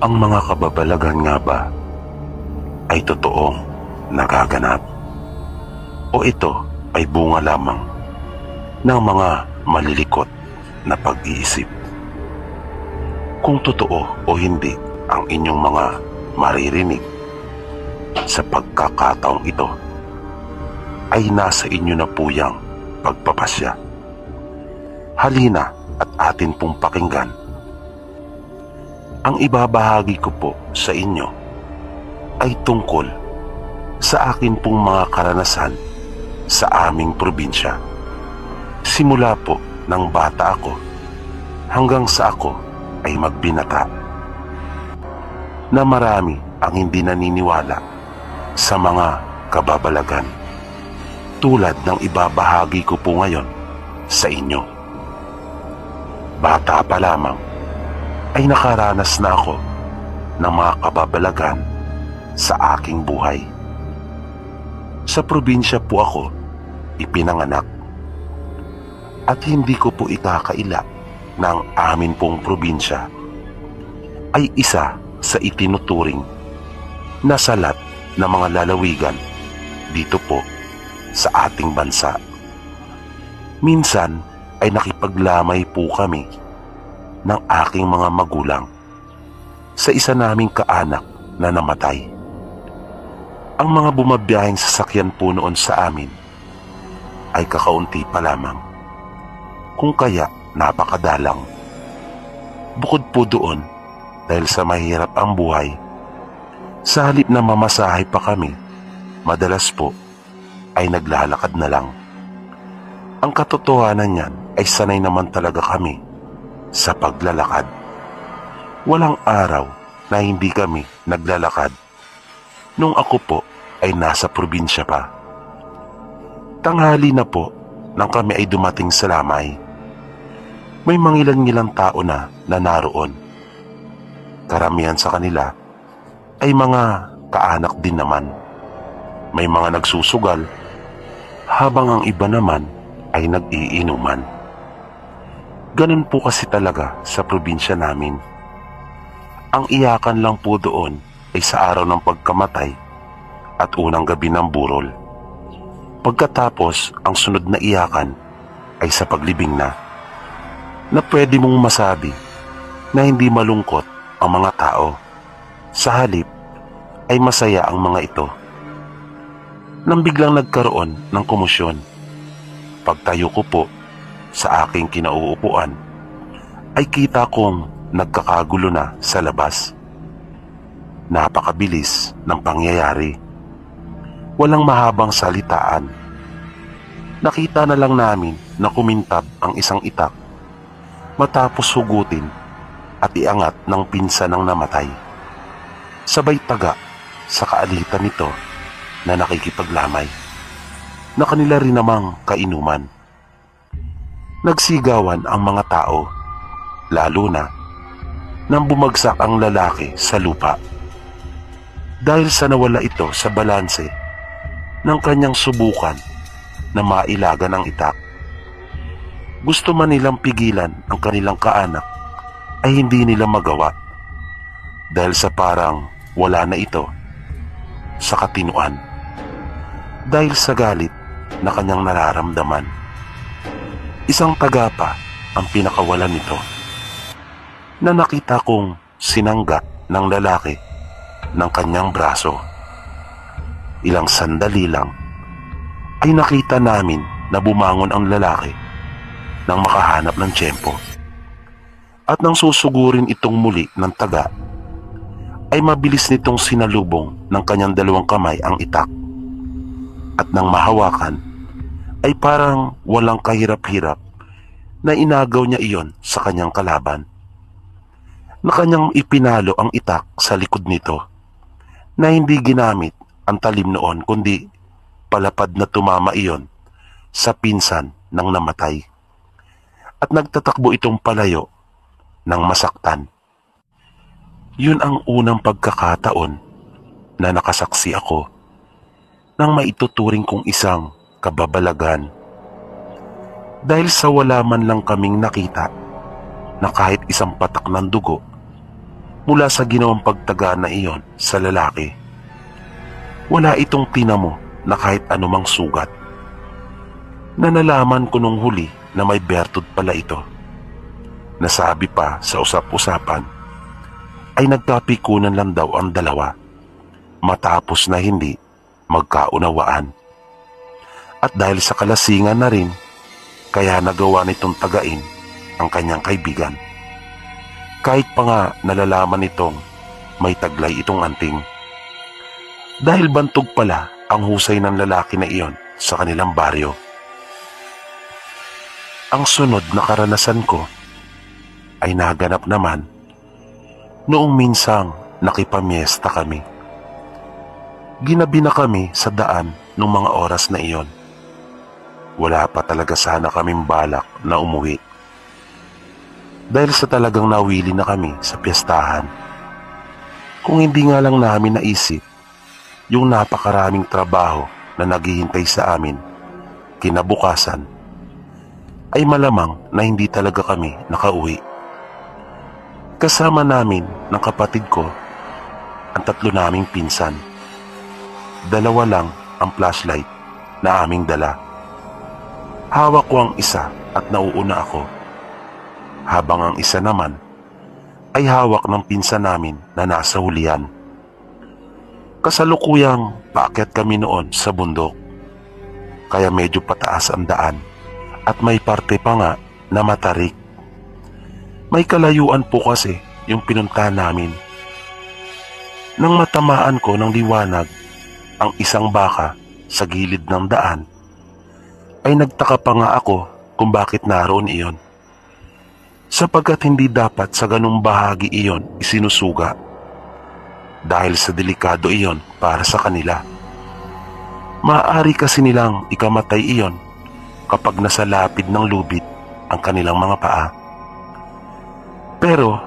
Ang mga kababalagan nga ba ay totoong nagaganap? O ito ay bunga lamang ng mga malilikot na pag-iisip? Kung totoo o hindi ang inyong mga maririnig sa pagkakataong ito, ay nasa inyo na po yang pagpapasya. Halina at atin pong pakinggan. Ang ibabahagi ko po sa inyo ay tungkol sa akin pong mga karanasan sa aming probinsya. Simula po ng bata ako hanggang sa ako ay magbinata, na marami ang hindi naniniwala sa mga kababalagan, tulad ng ibabahagi ko po ngayon sa inyo. Bata pa lamang ay nakaranas na ako ng mga kababalagan sa aking buhay. Sa probinsya po ako ipinanganak, at hindi ko po ikakaila ng amin pong probinsya ay isa sa itinuturing na salat ng mga lalawigan dito po sa ating bansa. Minsan ay nakipaglamay po kami ng aking mga magulang sa isa naming kaanak na namatay. Ang mga bumabiyaheng sasakyan po noon sa amin ay kakaunti pa lamang, kung kaya napakadalang. Bukod po doon, dahil sa mahirap ang buhay, sa halip na mamasahe pa kami, madalas po ay naglalakad na lang. Ang katotohanan niyan ay sanay naman talaga kami sa paglalakad. Walang araw na hindi kami naglalakad nung ako po ay nasa probinsya pa. Tanghali na po nang kami ay dumating sa lamay. May mangilan-ngilang tao na naroon. Karamihan sa kanila ay mga kaanak din naman. May mga nagsusugal, habang ang iba naman ay nag-iinuman. Ganun po kasi talaga sa probinsya namin. Ang iyakan lang po doon ay sa araw ng pagkamatay at unang gabi ng burol. Pagkatapos, ang sunod na iyakan ay sa paglibing na pwede mong masabi na hindi malungkot ang mga tao. Sa halip ay masaya ang mga ito. Nang biglang nagkaroon ng komosyon, pagtayo ko po sa aking kinauupuan, ay kita kong nagkakagulo na sa labas. Napakabilis ng pangyayari. Walang mahabang salitaan. Nakita na lang namin na kumintab ang isang itak matapos hugutin at iangat ng pinsan ng namatay. Sabay taga sa kaalitan nito na nakikipaglamay, na kanila rin namang kainuman. Nagsigawan ang mga tao, lalo na nang bumagsak ang lalaki sa lupa. Dahil sa nawala ito sa balanse ng kanyang subukan na mailagan ang itak. Gusto man nilang pigilan ang kanilang kaanak, ay hindi nila magawa, dahil sa parang wala na ito sa katinuan, dahil sa galit na kanyang nararamdaman. Isang taga pa ang pinakawalan nito, na nakita kong sinanggat ng lalaki ng kanyang braso. Ilang sandali lang ay nakita namin na bumangon ang lalaki nang makahanap ng tiyempo. At nang susugurin itong muli ng taga, ay mabilis nitong sinalubong ng kanyang dalawang kamay ang itak. At nang mahawakan, ay parang walang kahirap-hirap na inagaw niya iyon sa kanyang kalaban, na kanyang ipinalo ang itak sa likod nito, na hindi ginamit ang talim noon, kundi palapad na tumama iyon sa pinsan ng namatay. At nagtatakbo itong palayo nang masaktan. Yun ang unang pagkakataon na nakasaksi ako ng maituturing kong isang kababalagan. Dahil sa wala man lang kaming nakita na kahit isang patak ng dugo, mula sa ginawang pagtaga na iyon sa lalaki. Wala itong tinamo na kahit anumang sugat. Na nalaman ko nung huli na may bertud pala ito. Nasabi pa sa usap-usapan ay nagkapikunan lang daw ang dalawa matapos na hindi magkaunawaan. At dahil sa kalasingan na rin, kaya nagawa nitong tagain ang kanyang kaibigan. Kahit pa nga nalalaman nitong may taglay itong anting. Dahil bantog pala ang husay ng lalaki na iyon sa kanilang baryo. Ang sunod na karanasan ko ay naganap naman noong minsang nakipamiesta kami. Ginabi na kami sa daan nung mga oras na iyon. Wala pa talaga sana kaming balak na umuwi. Dahil sa talagang nawili na kami sa piyestahan. Kung hindi nga lang namin naisip yung napakaraming trabaho na naghihintay sa amin kinabukasan, ay malamang na hindi talaga kami nakauwi. Kasama namin ng kapatid ko ang 3 naming pinsan. 2 lang ang flashlight na aming dala. Hawak ko ang isa at nauuna ako, habang ang isa naman ay hawak ng pinsan namin na nasa hulihan. Kasalukuyang paakyat kami noon sa bundok, kaya medyo pataas ang daan at may parte pa nga na matarik. May kalayuan po kasi yung pinuntahan namin. Nang matamaan ko ng liwanag ang isang baka sa gilid ng daan, ay nagtaka pa nga ako kung bakit naroon iyon. Sapagkat hindi dapat sa ganung bahagi iyon isinusuga, dahil sa delikado iyon para sa kanila. Maaari kasi nilang ikamatay iyon kapag nasa lapid ng lubid ang kanilang mga paa. Pero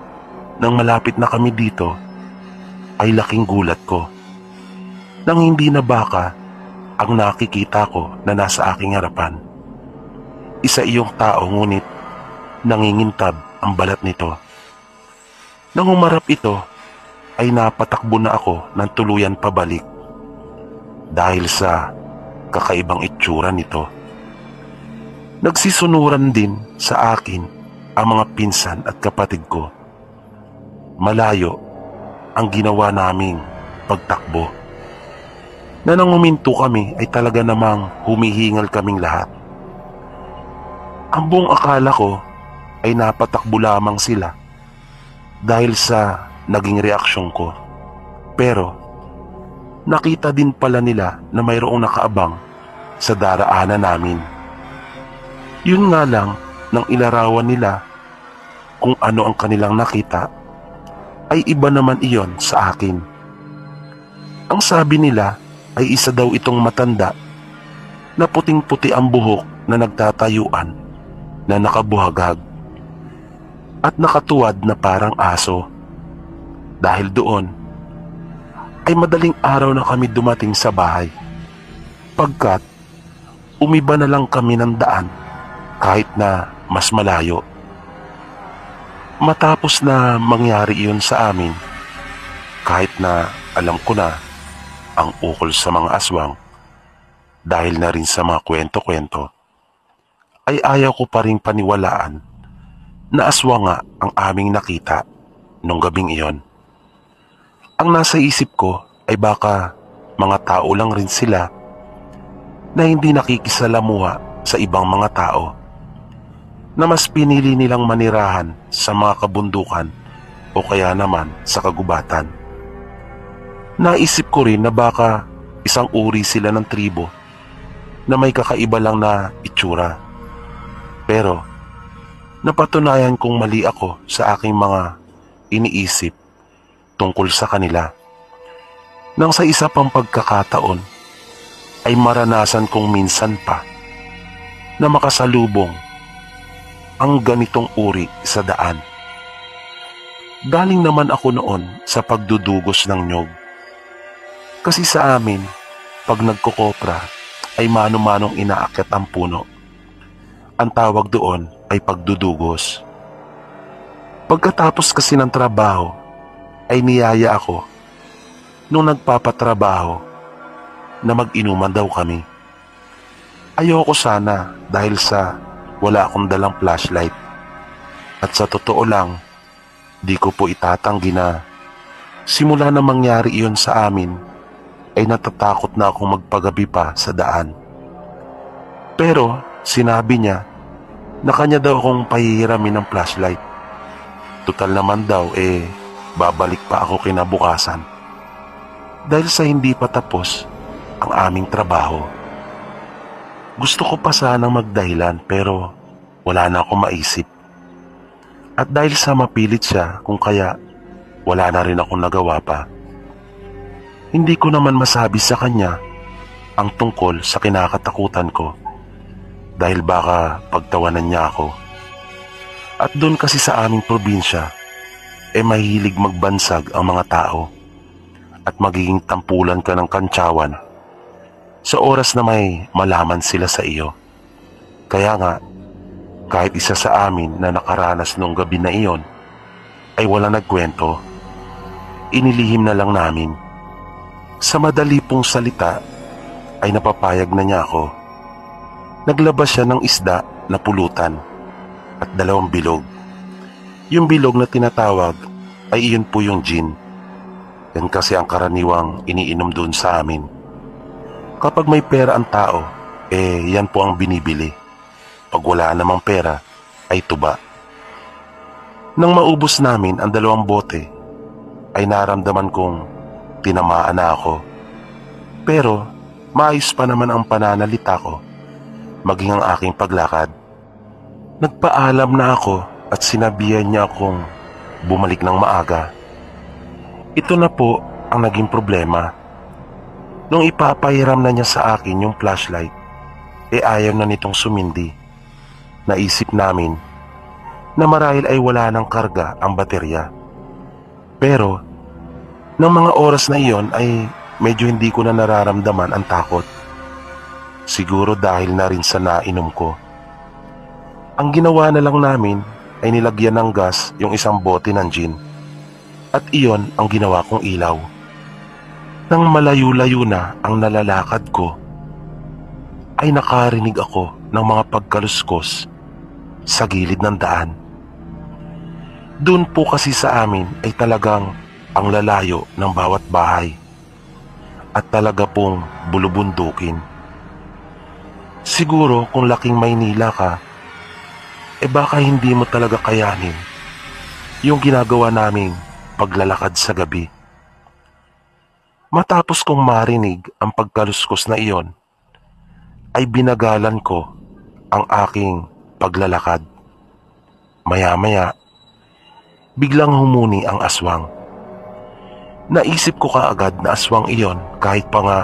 nang malapit na kami dito, ay laking gulat ko nang hindi na baka ang nakikita ko na nasa aking harapan. Isa iyong tao, ngunit nangingintab ang balat nito. Nang umarap ito, ay napatakbo na ako ng tuluyan pabalik dahil sa kakaibang itsura nito. Nagsisunuran din sa akin ang mga pinsan at kapatid ko. Malayo ang ginawa naming pagtakbo. Na nang uminto kami ay talaga namang humihingal kaming lahat. Ang buong akala ko ay napatakbo lamang sila dahil sa naging reaksyon ko. Pero nakita din pala nila na mayroong nakaabang sa daraanan namin. Yun nga lang, nang ilarawan nila kung ano ang kanilang nakita, ay iba naman iyon sa akin. Ang sabi nila ay isa daw itong matanda na puting-puti ang buhok na nagtatayuan, na nakabuhagag at nakatuwad na parang aso. Dahil doon ay madaling araw na kami dumating sa bahay, pagkat umiba na lang kami ng daan kahit na mas malayo. Matapos na mangyari iyon sa amin, kahit na alam ko na ang ukol sa mga aswang dahil na rin sa mga kwento-kwento, ay ayaw ko pa rin paniwalaan na aswang nga ang aming nakita nung gabing iyon. Ang nasa isip ko ay baka mga tao lang rin sila na hindi nakikisalamuha sa ibang mga tao, na mas pinili nilang manirahan sa mga kabundukan o kaya naman sa kagubatan. Naisip ko rin na baka isang uri sila ng tribo na may kakaiba lang na itsura. Pero napatunayan kong mali ako sa aking mga iniisip tungkol sa kanila. Nang sa isa pang pagkakataon ay maranasan kong minsan pa na makasalubong ang ganitong uri sa daan. Galing naman ako noon sa pagdudugos ng nyog. Kasi sa amin, pag nagkokopra ay mano-manong inaakyat ang puno. Ang tawag doon ay pagdudugos. Pagkatapos kasi ng trabaho, ay niyaya ako nung nagpapatrabaho na mag-inuman daw kami. Ayoko sana dahil sa wala akong dalang flashlight. At sa totoo lang, di ko po itatanggi na simula na mangyari iyon sa amin ay natatakot na akong magpagabi pa sa daan. Pero sinabi niya na kanya daw akong pahihiramin ng flashlight. Tutal naman daw babalik pa ako kinabukasan dahil sa hindi pa tapos ang aming trabaho. Gusto ko pa sanang magdahilan pero wala na akong maisip. At dahil sa mapilit siya kung kaya wala na rin akong nagawa pa. Hindi ko naman masabi sa kanya ang tungkol sa kinakatakutan ko dahil baka pagtawanan niya ako. At doon kasi sa aming probinsya mahilig magbansag ang mga tao at magiging tampulan ka ng kantsawan sa oras na may malaman sila sa iyo. Kaya nga, kahit isa sa amin na nakaranas noong gabi na iyon ay wala nagkwento, inilihim na lang namin. Sa madali pong salita ay napapayag na niya ako. Naglabas siya ng isda na pulutan at 2 bilog. Yung bilog na tinatawag ay iyon po yung gin. Yan kasi ang karaniwang iniinom doon sa amin. Kapag may pera ang tao, yan po ang binibili. Pag wala namang pera, ay tuba. Nang maubos namin ang 2 bote, ay naramdaman kong tinamaan na ako. Pero maayos pa naman ang pananalita ko, maging ang aking paglakad. Nagpaalam na ako at sinabihan niya akong bumalik ng maaga. Ito na po ang naging problema. Nung ipapahiram na niya sa akin yung flashlight, ayaw na nitong sumindi. Naisip namin na marahil ay wala ng karga ang baterya. Pero ng mga oras na iyon ay medyo hindi ko na nararamdaman ang takot. Siguro dahil na rin sa nainom ko. Ang ginawa na lang namin ay nilagyan ng gas yung 1 bote ng gin. At iyon ang ginawa kong ilaw. Nang malayo-layo na ang nalalakad ko, ay nakarinig ako ng mga pagkaluskos sa gilid ng daan. Doon po kasi sa amin ay talagang ang lalayo ng bawat bahay at talaga pong bulubundukin. Siguro kung laking Maynila ka, baka hindi mo talaga kayanin yung ginagawa naming paglalakad sa gabi. Matapos kong marinig ang pagkaluskos na iyon, ay binagalan ko ang aking paglalakad. Maya-maya, biglang humuni ang aswang. Naisip ko kaagad na aswang iyon kahit pa nga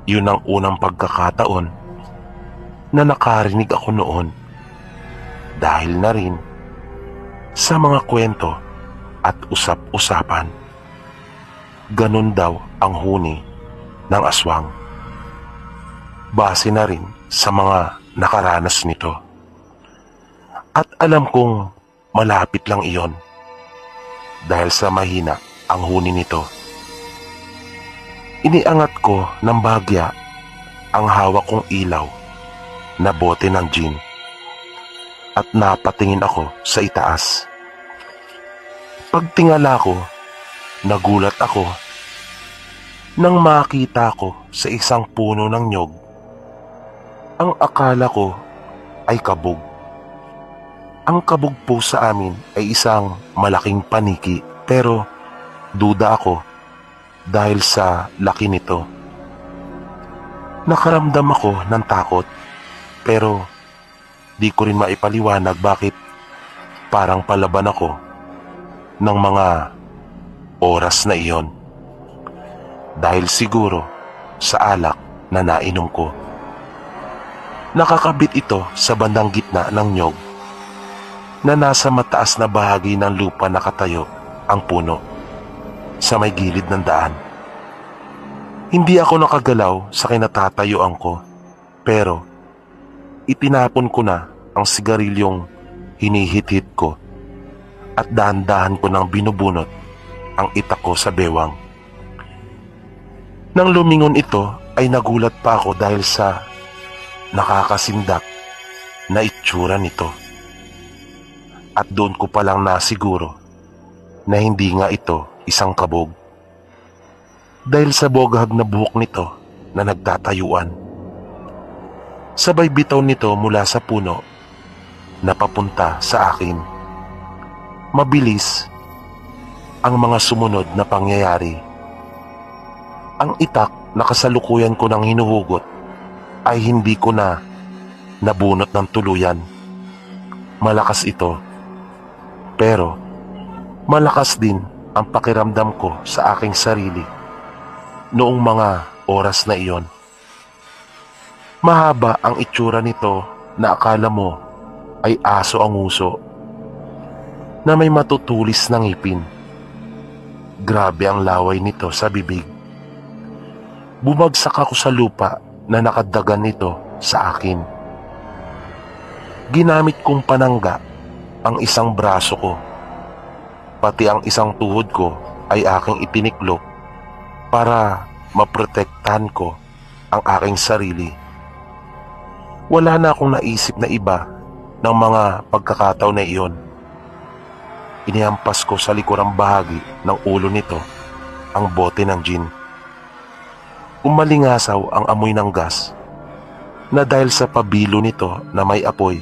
yun ang unang pagkakataon na nakarinig ako noon. Dahil na rin sa mga kwento at usap-usapan. Ganun daw ang huni ng aswang. Base na rin sa mga nakaranas nito. At alam kong malapit lang iyon dahil sa mahina ang huni nito. Iniangat ko ng bahagya ang hawak kong ilaw na bote ng gin at napatingin ako sa itaas. Pagtingala ko, nagulat ako nang makita ko sa isang puno ng nyog. Ang akala ko ay kabog. Ang kabog po sa amin ay isang malaking paniki pero duda ako dahil sa laki nito. Nakaramdam ako ng takot pero di ko rin maipaliwanag bakit parang palaban ako ng mga oras na iyon. Dahil siguro sa alak na nainom ko. Nakakabit ito sa bandang gitna ng nyog na nasa mataas na bahagi ng lupa nakatayo ang puno sa may gilid ng daan. Hindi ako nakagalaw sa kinatatayuan ko pero itinapon ko na ang sigarilyong hinihit-hit ko at dahan-dahan ko nang binubunot ang itak ko sa bewang. Nang lumingon ito ay nagulat pa ako dahil sa nakakasindak na itsura nito. At doon ko palang nasiguro na hindi nga ito isang kabog. Dahil sa bogahag na buhok nito na nagtatayuan. Sabay bitaw nito mula sa puno na papunta sa akin. Mabilis ang mga sumunod na pangyayari. Ang itak na kasalukuyan ko nang hinuhugot ay hindi ko na nabunot ng tuluyan. Malakas ito. Pero malakas din ang pakiramdam ko sa aking sarili noong mga oras na iyon. Mahaba ang itsura nito na akala mo ay aso ang uso na may matutulis na ngipin. Grabe ang laway nito sa bibig. Bumagsak ako sa lupa na nakadagan nito sa akin. Ginamit kong panangga ang isang braso ko. Pati ang isang tuhod ko ay aking itiniklop para maprotektahan ko ang aking sarili. Wala na akong naisip na iba ng mga pagkakataon na iyon. Inihampas ko sa likurang bahagi ng ulo nito ang bote ng gin. Umalingasaw ang amoy ng gas na dahil sa pabilo nito na may apoy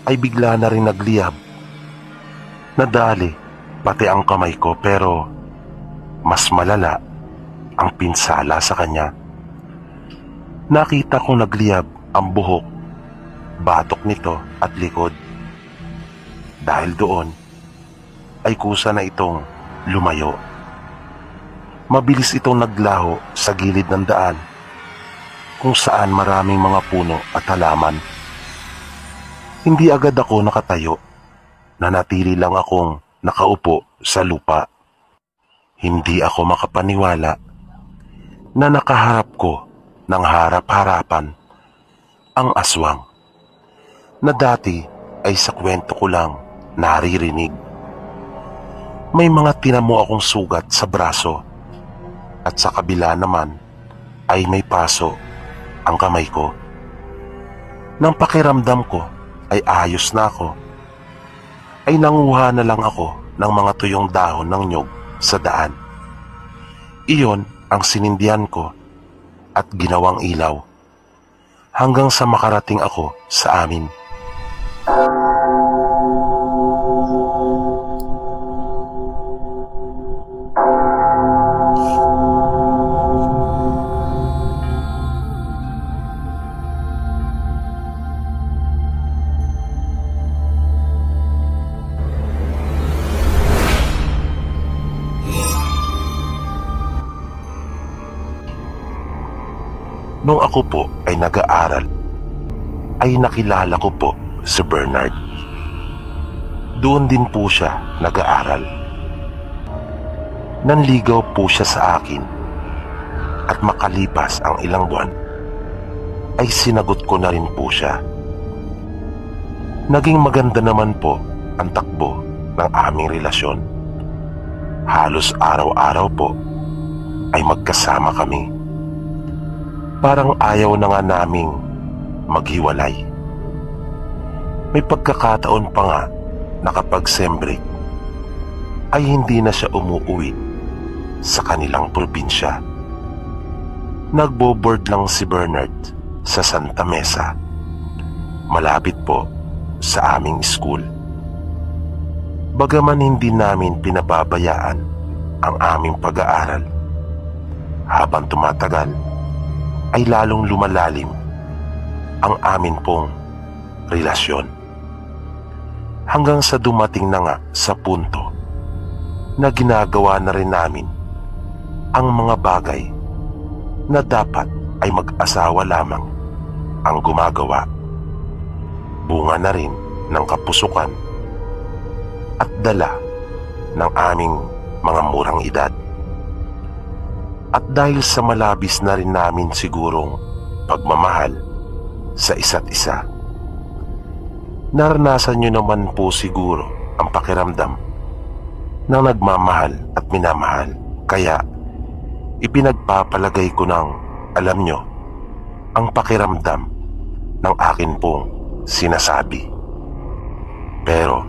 ay bigla na rin nagliyab. Nadali pati ang kamay ko pero mas malala ang pinsala sa kanya. Nakita kong nagliyab ang buhok, batok nito at likod. Dahil doon ay kusa na itong lumayo. Mabilis itong naglaho sa gilid ng daan kung saan maraming mga puno at halaman. Hindi agad ako nakatayo. Nanatili lang akong nakaupo sa lupa. Hindi ako makapaniwala na nakaharap ko ng harap-harapan ang aswang na dati ay sa kwento ko lang naririnig. May mga tinamo akong sugat sa braso at sa kabila naman ay may paso ang kamay ko. Nang pakiramdam ko ay ayos na ako, ay nanguha na lang ako ng mga tuyong dahon ng nyog sa daan. Iyon ang sinindihan ko at ginawang ilaw hanggang sa makarating ako sa amin. Nung ako po ay nag-aaral, ay nakilala ko po si Bernard. Doon din po siya nag-aaral. Nanligaw po siya sa akin at makalipas ang ilang buwan, ay sinagot ko na rin po siya. Naging maganda naman po ang takbo ng aming relasyon. Halos araw-araw po ay magkasama kami. Parang ayaw na nga naming maghiwalay. May pagkakataon pa nga na kapag sem-break ay hindi na siya umuwi sa kanilang probinsya. Nagbo-board lang si Bernard sa Santa Mesa, malapit po sa aming school. Bagaman hindi namin pinababayaan ang aming pag-aaral, habang tumatagal ay lalong lumalalim ang amin pong relasyon. Hanggang sa dumating na nga sa punto na ginagawa na rin namin ang mga bagay na dapat ay mag-asawa lamang ang gumagawa. Bunga na rin ng kapusukan at dala ng aming mga murang edad. At dahil sa malabis na rin namin sigurong pagmamahal sa isa't isa, naranasan nyo naman po siguro ang pakiramdam ng nagmamahal at minamahal. Kaya ipinagpapalagay ko ng, alam nyo, ang pakiramdam ng akin pong sinasabi. Pero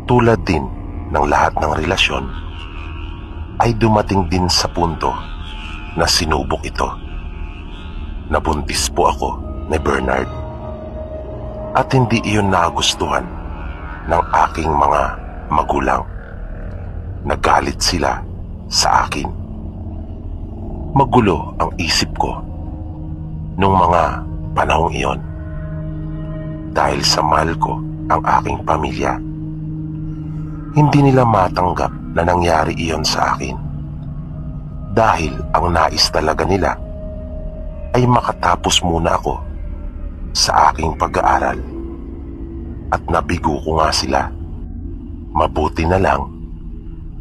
tulad din ng lahat ng relasyon, ay dumating din sa punto na sinubok ito. Nabuntis po ako ni Bernard. At hindi iyon nagustuhan ng aking mga magulang. Nagalit sila sa akin. Magulo ang isip ko nung mga panahong iyon. Dahil sa mahal ko ang aking pamilya, hindi nila matanggap na nangyari iyon sa akin. Dahil ang nais talaga nila ay makatapos muna ako sa aking pag-aaral. At nabigo ko nga sila. Mabuti na lang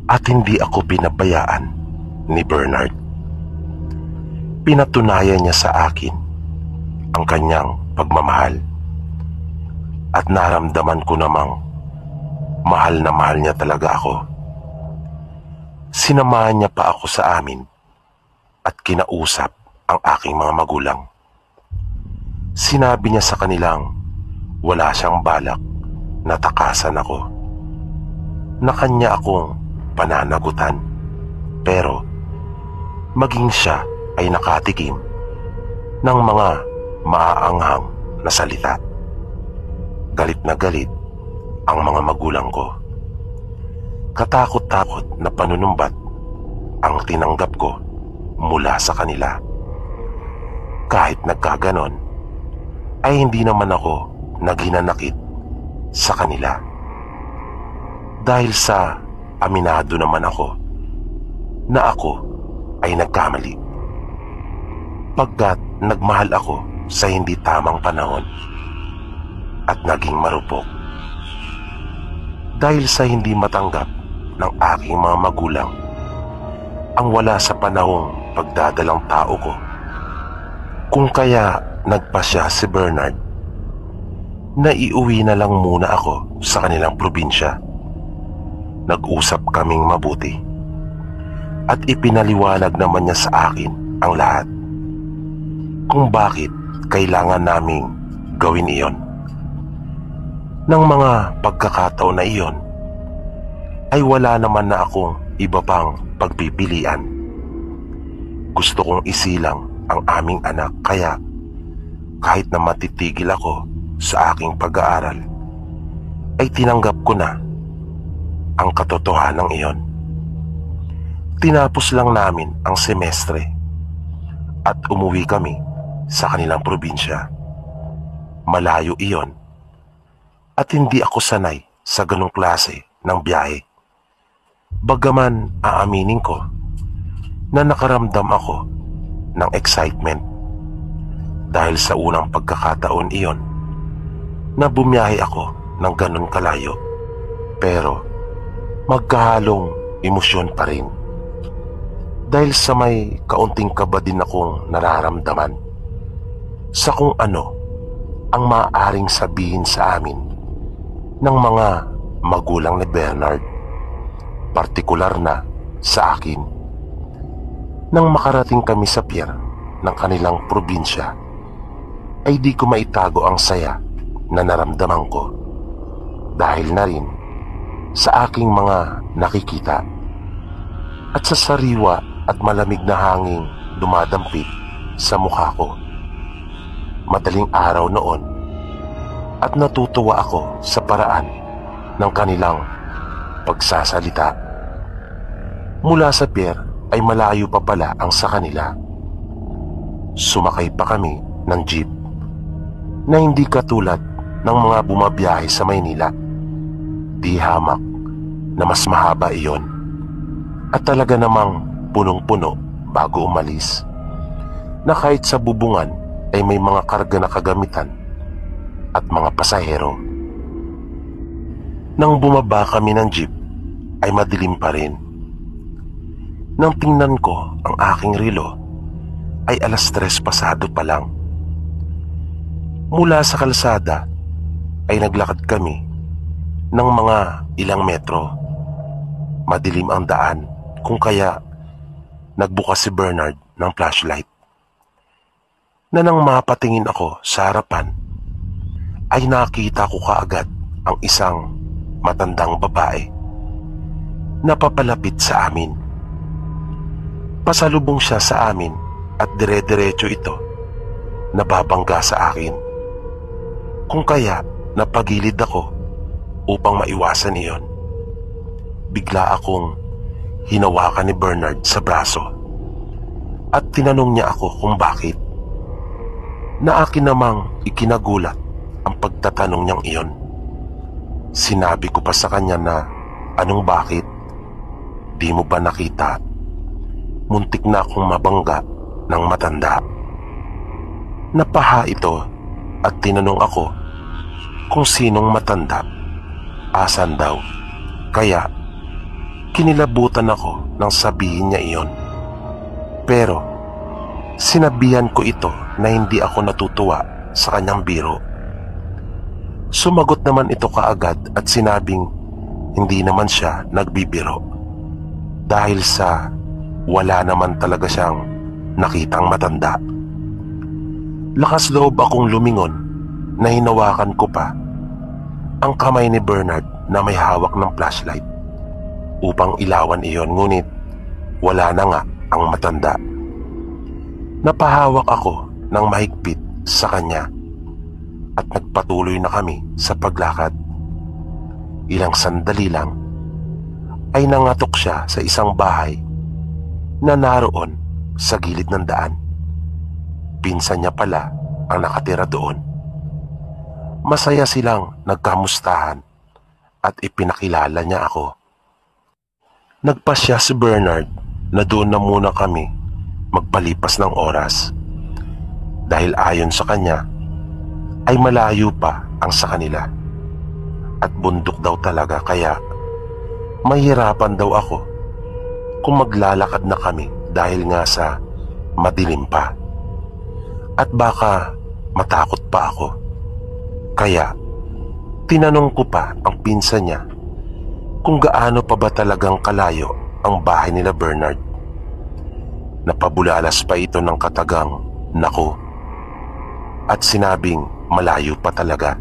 at hindi ako pinabayaan ni Bernard. Pinatunayan niya sa akin ang kanyang pagmamahal. At naramdaman ko namang mahal na mahal niya talaga ako. Sinamahan niya pa ako sa amin at kinausap ang aking mga magulang. Sinabi niya sa kanilang wala siyang balak na takasan ako, na kanya akong pananagutan, pero maging siya ay nakatikim ng mga maaanghang na salita. Galit na galit ang mga magulang ko. Katakot-takot na panunumbat ang tinanggap ko mula sa kanila. Kahit nagkaganon, ay hindi naman ako naghinanakit sa kanila. Dahil sa aminado naman ako na ako ay nagkamali. Pagkat nagmahal ako sa hindi tamang panahon at naging marupok. Dahil sa hindi matanggap ng aking mga magulang ang wala sa panahong pagdadalang tao ko. Kung kaya nagpasya si Bernard na iuwi na lang muna ako sa kanilang probinsya. Nag-usap kaming mabuti at ipinaliwanag naman niya sa akin ang lahat kung bakit kailangan naming gawin iyon. Nang mga pagkakataon na iyon ay wala naman na akong iba pang pagpipilian. Gusto kong isilang ang aming anak, kaya kahit na matitigil ako sa aking pag-aaral ay tinanggap ko na ang katotohanan iyon. Tinapos lang namin ang semestre at umuwi kami sa kanilang probinsya. Malayo iyon at hindi ako sanay sa ganong klase ng biyahe. Bagaman aaminin ko na nakaramdam ako ng excitement dahil sa unang pagkakataon iyon na bumiyahe ako ng ganon kalayo. Pero magkahalong emosyon pa rin dahil sa may kaunting kaba din akong nararamdaman sa kung ano ang maaaring sabihin sa amin ng mga magulang ni Bernard, partikular na sa akin. Nang makarating kami sa pier ng kanilang probinsya ay di ko maitago ang saya na naramdaman ko dahil na rin sa aking mga nakikita at sa sariwa at malamig na hangin dumadampit sa mukha ko. Madaling araw noon at natutuwa ako sa paraan ng kanilang pagsasalita. Mula sa pier ay malayo pa pala ang sa kanila. Sumakay pa kami ng jeep na hindi katulad ng mga bumabiyahe sa Maynila. Di hamak na mas mahaba iyon at talaga namang punong-puno bago umalis, na kahit sa bubungan ay may mga karga na kagamitan at mga pasahero. Nang bumaba kami ng jeep ay madilim pa rin. Nang tingnan ko ang aking relo ay 3:00 pasado pa lang. Mula sa kalsada ay naglakad kami ng mga ilang metro. madilim ang daan kung kaya nagbukas si Bernard ng flashlight. Na nang mapatingin ako sa harapan, ay nakita ko kaagad ang isang matandang babae na papalapit sa amin. Pasalubong siya sa amin at dire-diretso ito na babangga sa akin. Kung kaya napagilid ako upang maiwasan iyon. Bigla akong hinawakan ni Bernard sa braso at tinanong niya ako kung bakit. Na akin namang ikinagulat ang pagtatanong niyang iyon. Sinabi ko pa sa kanya na anong bakit? Di mo ba nakita? Muntik na akong mabangga ng matanda. Napaha ito at tinanong ako kung sinong matanda. Asan daw? Kaya kinilabutan ako nang sabihin niya iyon. Pero sinabihan ko ito na hindi ako natutuwa sa kanyang biro. Sumagot naman ito kaagad at sinabing hindi naman siya nagbibiro dahil sa wala naman talaga siyang nakitang matanda. Lakas loob akong lumingon na hinawakan ko pa ang kamay ni Bernard na may hawak ng flashlight upang ilawan iyon, ngunit wala na nga ang matanda. Napahawak ako ng mahigpit sa kanya at nagpatuloy na kami sa paglakad. Ilang sandali lang ay nangatok siya sa isang bahay na naroon sa gilid ng daan. Pinsan niya pala ang nakatira doon. Masaya silang nagkamustahan at ipinakilala niya ako. Nagpasya si Bernard na doon na muna kami magpalipas ng oras dahil ayon sa kanya ay malayo pa ang sa kanila at bundok daw talaga, kaya mahirapan daw ako kung maglalakad na kami dahil nga sa madilim pa at baka matakot pa ako. Kaya tinanong ko pa ang pinsan niya kung gaano pa ba talagang kalayo ang bahay nila Bernard. Napabulalas pa ito ng katagang "Naku" at sinabing malayo pa talaga.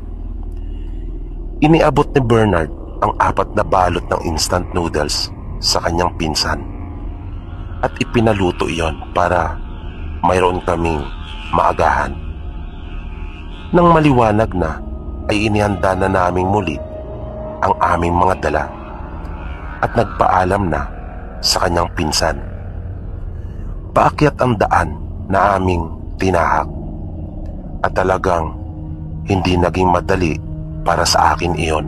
Iniabot ni Bernard ang 4 na balot ng instant noodles sa kanyang pinsan at ipinaluto iyon para mayroon kaming maagahan. Nang maliwanag na ay inihanda na naming muli ang aming mga dala at nagpaalam na sa kanyang pinsan. Paakyat ang daan na aming tinahak at talagang hindi naging madali para sa akin iyon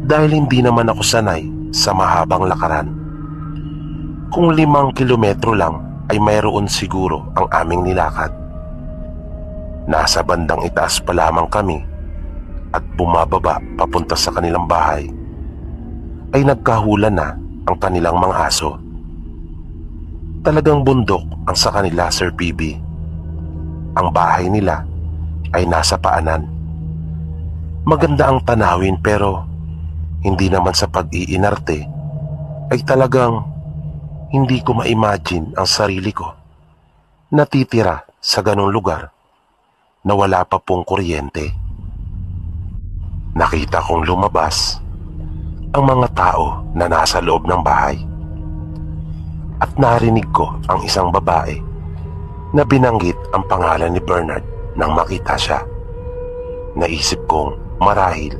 dahil hindi naman ako sanay sa mahabang lakaran. Kung 5 kilometro lang ay mayroon siguro ang aming nilakad. Nasa bandang itaas pa lamang kami at bumababa papunta sa kanilang bahay ay nagkahula na ang kanilang mga aso. Talagang bundok ang sa kanila, Sir PB. Ang bahay nila ay nasa paanan. Maganda ang tanawin pero hindi naman sa pag-iinarte ay talagang hindi ko ma-imagine ang sarili ko natitira sa ganong lugar na wala pa pong kuryente. Nakita kong lumabas ang mga tao na nasa loob ng bahay at narinig ko ang isang babae na binanggit ang pangalan ni Bernard nang makita siya. Naisip kong marahil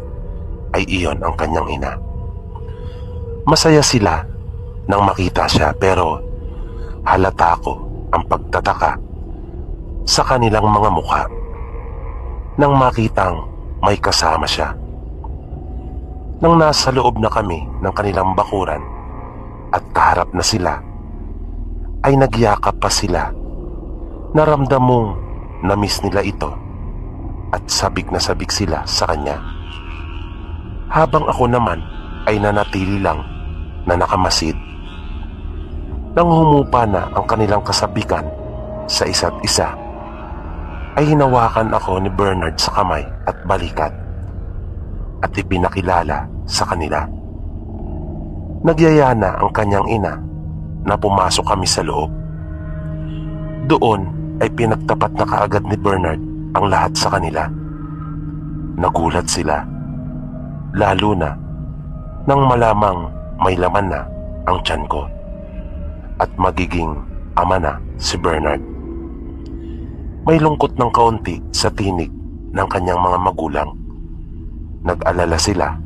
ay iyon ang kanyang ina. Masaya sila nang makita siya pero halata ko ang pagtataka sa kanilang mga mukha nang makitang may kasama siya. Nang nasa loob na kami ng kanilang bakuran at kaharap na sila, ay nagyakap pa sila. Naramdam mong na-miss nila ito at sabik na sabik sila sa kanya. Habang ako naman ay nanatili lang na nakamasid. Nang humupa na ang kanilang kasabikan sa isa't isa, ay hinawakan ako ni Bernard sa kamay at balikat at ipinakilala sa kanila. Nagyaya na ang kanyang ina na pumasok kami sa loob. Doon ay pinagtapat na kaagad ni Bernard ang lahat sa kanila. Nagulat sila, lalo na nang malamang may laman na ang tiyan ko at magiging ama na si Bernard. May lungkot ng kaunti sa tinig ng kanyang mga magulang. Nag-alala sila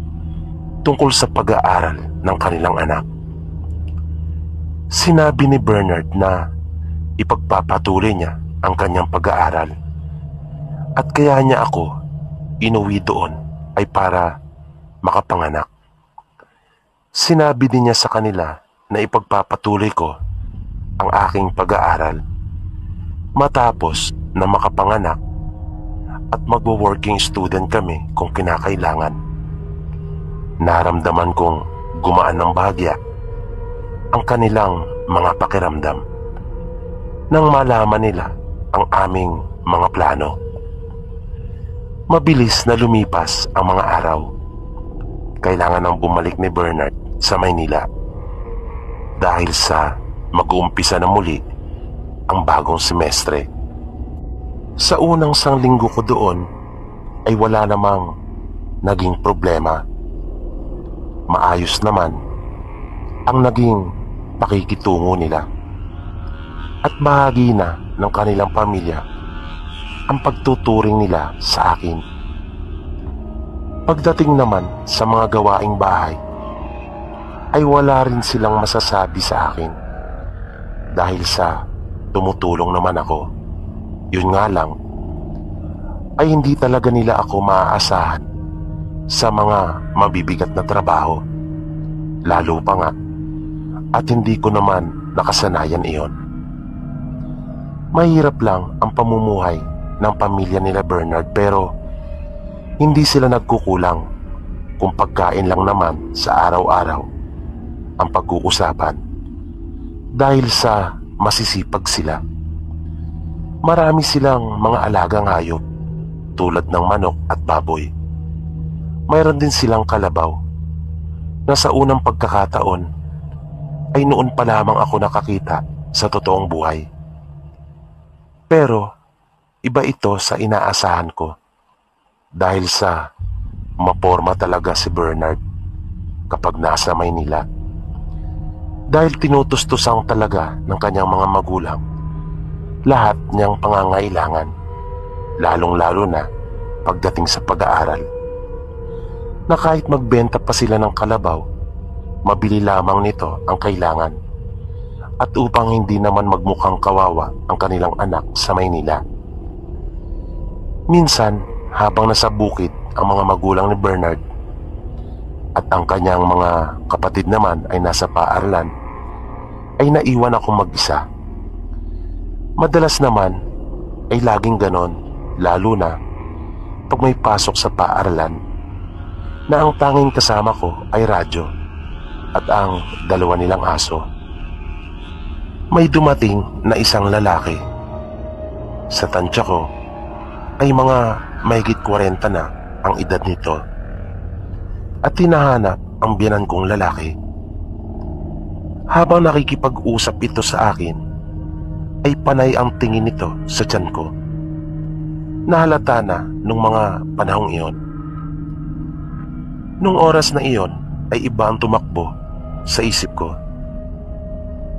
tungkol sa pag-aaral ng kanilang anak. Sinabi ni Bernard na ipagpapatuloy niya ang kanyang pag-aaral at kaya niya ako inuwi doon ay para makapanganak. Sinabi din niya sa kanila na ipagpapatuloy ko ang aking pag-aaral matapos na makapanganak at magwo-working student kami kung kinakailangan. Naramdaman kong gumaan ng bahagya ang kanilang mga pakiramdam nang malaman nila ang aming mga plano. Mabilis na lumipas ang mga araw. Kailangan nang bumalik ni Bernard sa Maynila dahil sa mag-uumpisa na muli ang bagong semestre. Sa unang sanglinggo ko doon ay wala namang naging problema. Maayos naman ang naging pakikitungo nila at bahagi na ng kanilang pamilya ang pagtuturing nila sa akin. Pagdating naman sa mga gawaing bahay ay wala rin silang masasabi sa akin dahil sa tumutulong naman ako. Yun nga lang ay hindi talaga nila ako maaasahan sa mga mabibigat na trabaho, lalo pa nga at hindi ko naman nakasanayan iyon. Mahirap lang ang pamumuhay ng pamilya nila Bernard pero hindi sila nagkukulang kung pagkain lang naman sa araw-araw ang pag-uusapan dahil sa masisipag sila. Marami silang mga alagang hayop tulad ng manok at baboy. Mayroon din silang kalabaw na sa unang pagkakataon ay noon pa lamang ako nakakita sa totoong buhay. Pero iba ito sa inaasahan ko dahil sa maporma talaga si Bernard kapag nasa Maynila. Dahil tinutustusang talaga ng kanyang mga magulang lahat niyang pangangailangan, lalong-lalo na pagdating sa pag-aaral. Na kahit magbenta pa sila ng kalabaw, mabili lamang nito ang kailangan at upang hindi naman magmukhang kawawa ang kanilang anak sa Maynila. Minsan, habang nasa bukid ang mga magulang ni Bernard at ang kanyang mga kapatid naman ay nasa paaralan, ay naiwan akong mag-isa. Madalas naman ay laging ganon, lalo na pag may pasok sa paaralan na ang tanging kasama ko ay radyo at ang dalawa nilang aso. May dumating na isang lalaki. Sa tansya ko ay mga mahigit 40 na ang edad nito at tinahanap ang biyanan kong lalaki. Habang nakikipag-usap ito sa akin ay panay ang tingin nito sa tiyan ko. Nahalata na nung mga panahong iyon. Nung oras na iyon ay iba ang tumakbo sa isip ko.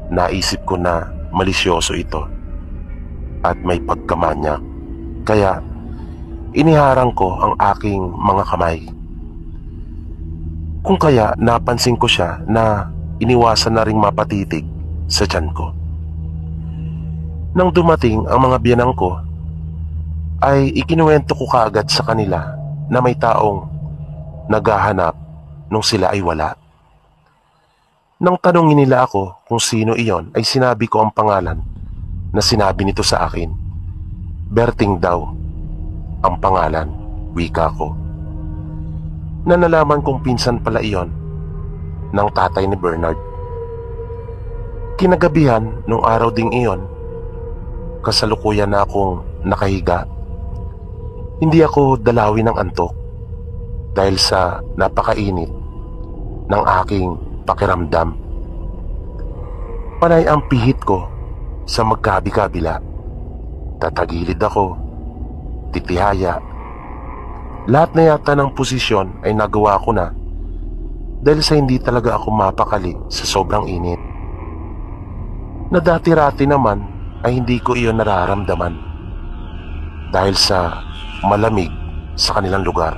Naisip ko na malisyoso ito at may pagkamanyak, kaya iniharang ko ang aking mga kamay. Kung kaya napansin ko siya na iniwasan na ring mapatitig sa tiyan ko. Nang dumating ang mga biyanang ko, ay ikinuwento ko kaagad sa kanila na may taong naghahanap nung sila ay wala. Nang tanungin nila ako kung sino iyon, ay sinabi ko ang pangalan na sinabi nito sa akin. Berting daw ang pangalan, wika ko. Na nalaman kong pinsan pala iyon ng tatay ni Bernard. Kinagabihan nung araw ding iyon, kasalukuyan na akong nakahiga. Hindi ako dalawi ng antok dahil sa napakainit ng aking pakiramdam. Panay ang pihit ko sa magkabi-kabila. Tatagilid ako, titihaya. Lahat na yata ng posisyon ay nagawa ko na dahil sa hindi talaga ako mapakali sa sobrang init. Na dati-rati naman ay hindi ko iyon nararamdaman dahil sa malamig sa kanilang lugar,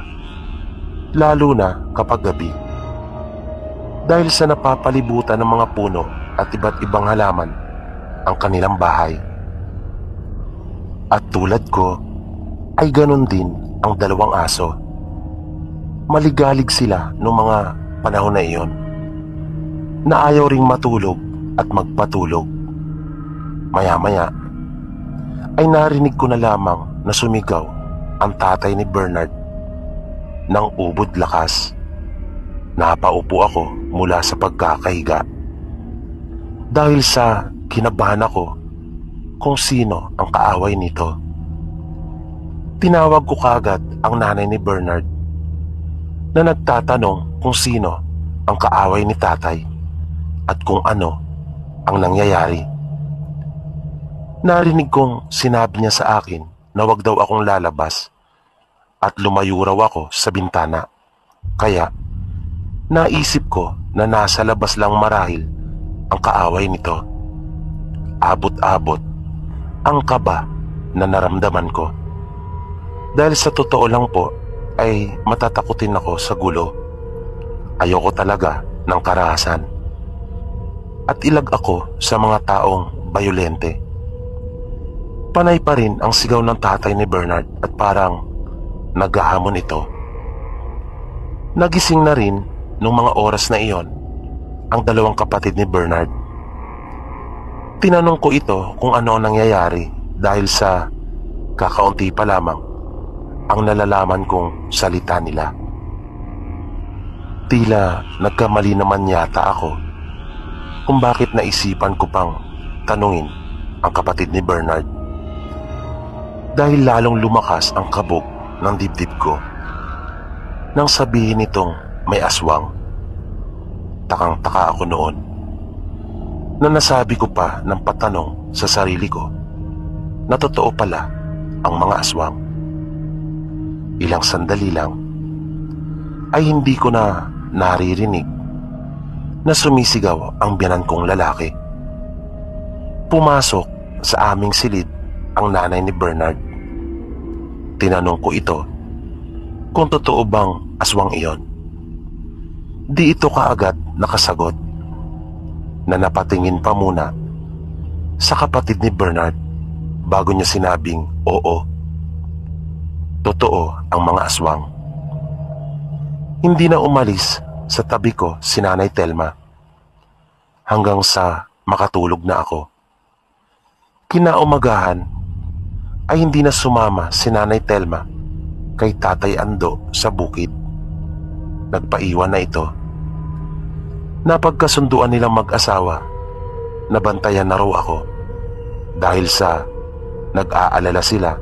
lalo na kapag gabi. Dahil sa napapalibutan ng mga puno at iba't ibang halaman ang kanilang bahay. At tulad ko ay ganun din ang dalawang aso. Maligalig sila noong mga panahon na iyon na ayaw ring matulog at magpatulog. Maya-maya ay narinig ko na lamang na sumigaw ang tatay ni Bernard ng ubod lakas. Napaupo ako mula sa pagkakahiga dahil sa kinabahan ako kung sino ang kaaway nito. Tinawag ko kaagad ang nanay ni Bernard na nagtatanong kung sino ang kaaway ni tatay at kung ano ang nangyayari. Narinig kong sinabi niya sa akin na wag daw akong lalabas at lumayo raw ako sa bintana. Kaya naisip ko na nasa labas lang marahil ang kaaway nito. Abot-abot ang kaba na naramdaman ko. Dahil sa totoo lang po ay matatakutin ako sa gulo. Ayoko talaga ng karahasan. At ilag ako sa mga taong bayolente. Panay pa rin ang sigaw ng tatay ni Bernard at parang naghahamon ito. Nagising na rin nung mga oras na iyon ang dalawang kapatid ni Bernard. Tinanong ko ito kung ano ang nangyayari dahil sa kakaunti pa lamang ang nalalaman kong salita nila. Tila nagkamali naman yata ako kung bakit naisipan ko pang tanungin ang kapatid ni Bernard. Dahil lalong lumakas ang kabog ng dibdib ko nang sabihin nitong may aswang. Takang-taka ako noon na nasabi ko pa ng patanong sa sarili ko na totoo pala ang mga aswang. Ilang sandali lang ay hindi ko na naririnig na sumisigaw ang biyanan kong lalaki. Pumasok sa aming silid ang nanay ni Bernard. Tinanong ko ito kung totoo bang aswang iyon. Di ito kaagad nakasagot na napatingin pa muna sa kapatid ni Bernard bago niya sinabing oo. Totoo ang mga aswang. Hindi na umalis sa tabi ko si Nanay Telma hanggang sa makatulog na ako. Kinaumagahan ay hindi na sumama si Nanay Telma kay Tatay Ando sa bukid. Nagpaiwan na ito. Napagkasunduan nilang mag-asawa na bantayan na raw ako dahil sa nag-aalala sila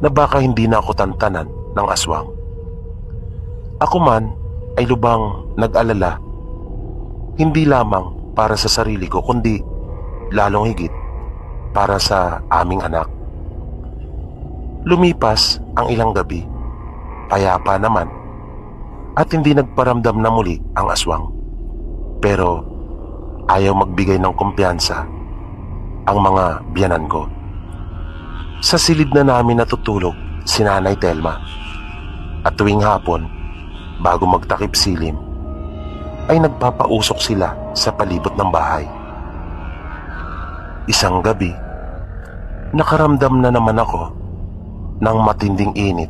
na baka hindi na ako tantanan ng aswang. Ako man ay lubang nag-alala, hindi lamang para sa sarili ko kundi lalong higit para sa aming anak. Lumipas ang ilang gabi, payapa naman at hindi nagparamdam na muli ang aswang. Pero ayaw magbigay ng kumpiyansa ang mga biyanan ko. Sa silid na namin natutulog si Nanay Telma at tuwing hapon bago magtakip silim ay nagpapausok sila sa palibot ng bahay. Isang gabi, nakaramdam na naman ako ng matinding init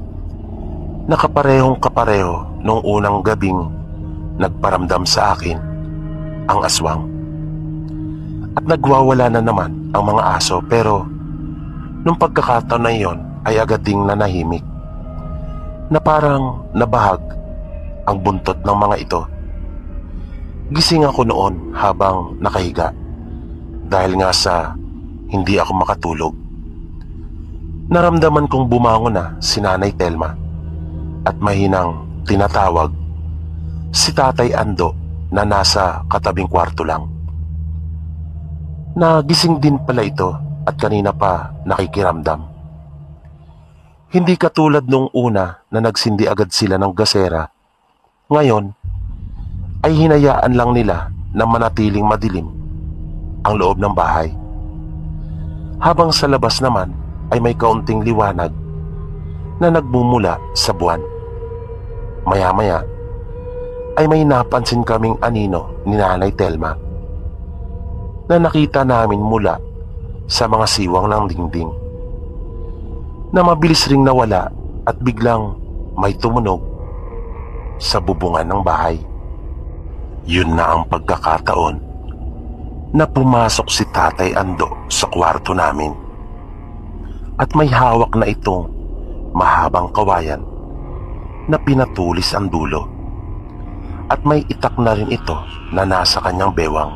na kaparehong kapareho nung unang gabing nagparamdam sa akin ang aswang. At nagwawala na naman ang mga aso pero nung pagkakataon na iyon ay agad ding nanahimik na parang nabahag ang buntot ng mga ito. Gising ako noon habang nakahiga dahil nga sa hindi ako makatulog. Naramdaman kong bumangon na si Nanay Telma at mahinang tinatawag si Tatay Ando na nasa katabing kwarto lang. Nagising din pala ito at kanina pa nakikiramdam. Hindi katulad nung una na nagsindi agad sila ng gasera. Ngayon ay hinayaan lang nila na manatiling madilim ang loob ng bahay. Habang sa labas naman ay may kaunting liwanag na nagmumula sa buwan. Maya-maya ay may napansin kaming anino ni Nanay Telma na nakita namin mula sa mga siwang ng dingding, na mabilis ring nawala at biglang may tumunog sa bubungan ng bahay. Yun na ang pagkakataon na pumasok si Tatay Ando sa kwarto namin at may hawak na itong mahabang kawayan na pinatulis ang dulo at may itak na rin ito na nasa kanyang bewang.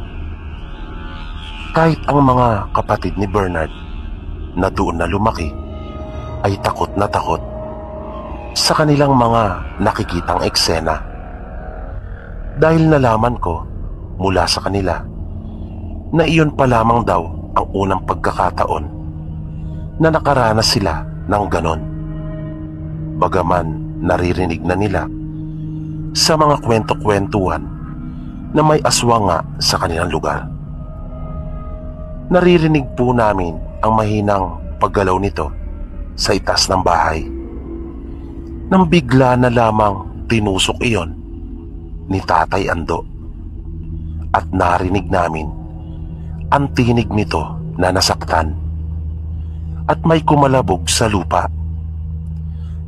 Kahit ang mga kapatid ni Bernard na doon na lumaki ay takot na takot sa kanilang mga nakikitang eksena, dahil nalaman ko mula sa kanila na iyon pa lamang daw ang unang pagkakataon na nakaranas sila ng ganon. Bagaman naririnig na nila sa mga kwento-kwentuhan na may aswang nga sa kanilang lugar. Naririnig po namin ang mahinang paggalaw nito sa itaas ng bahay, nang bigla na lamang tinusok iyon ni Tatay Ando at narinig namin ang tinig nito na nasaktan at may kumalabog sa lupa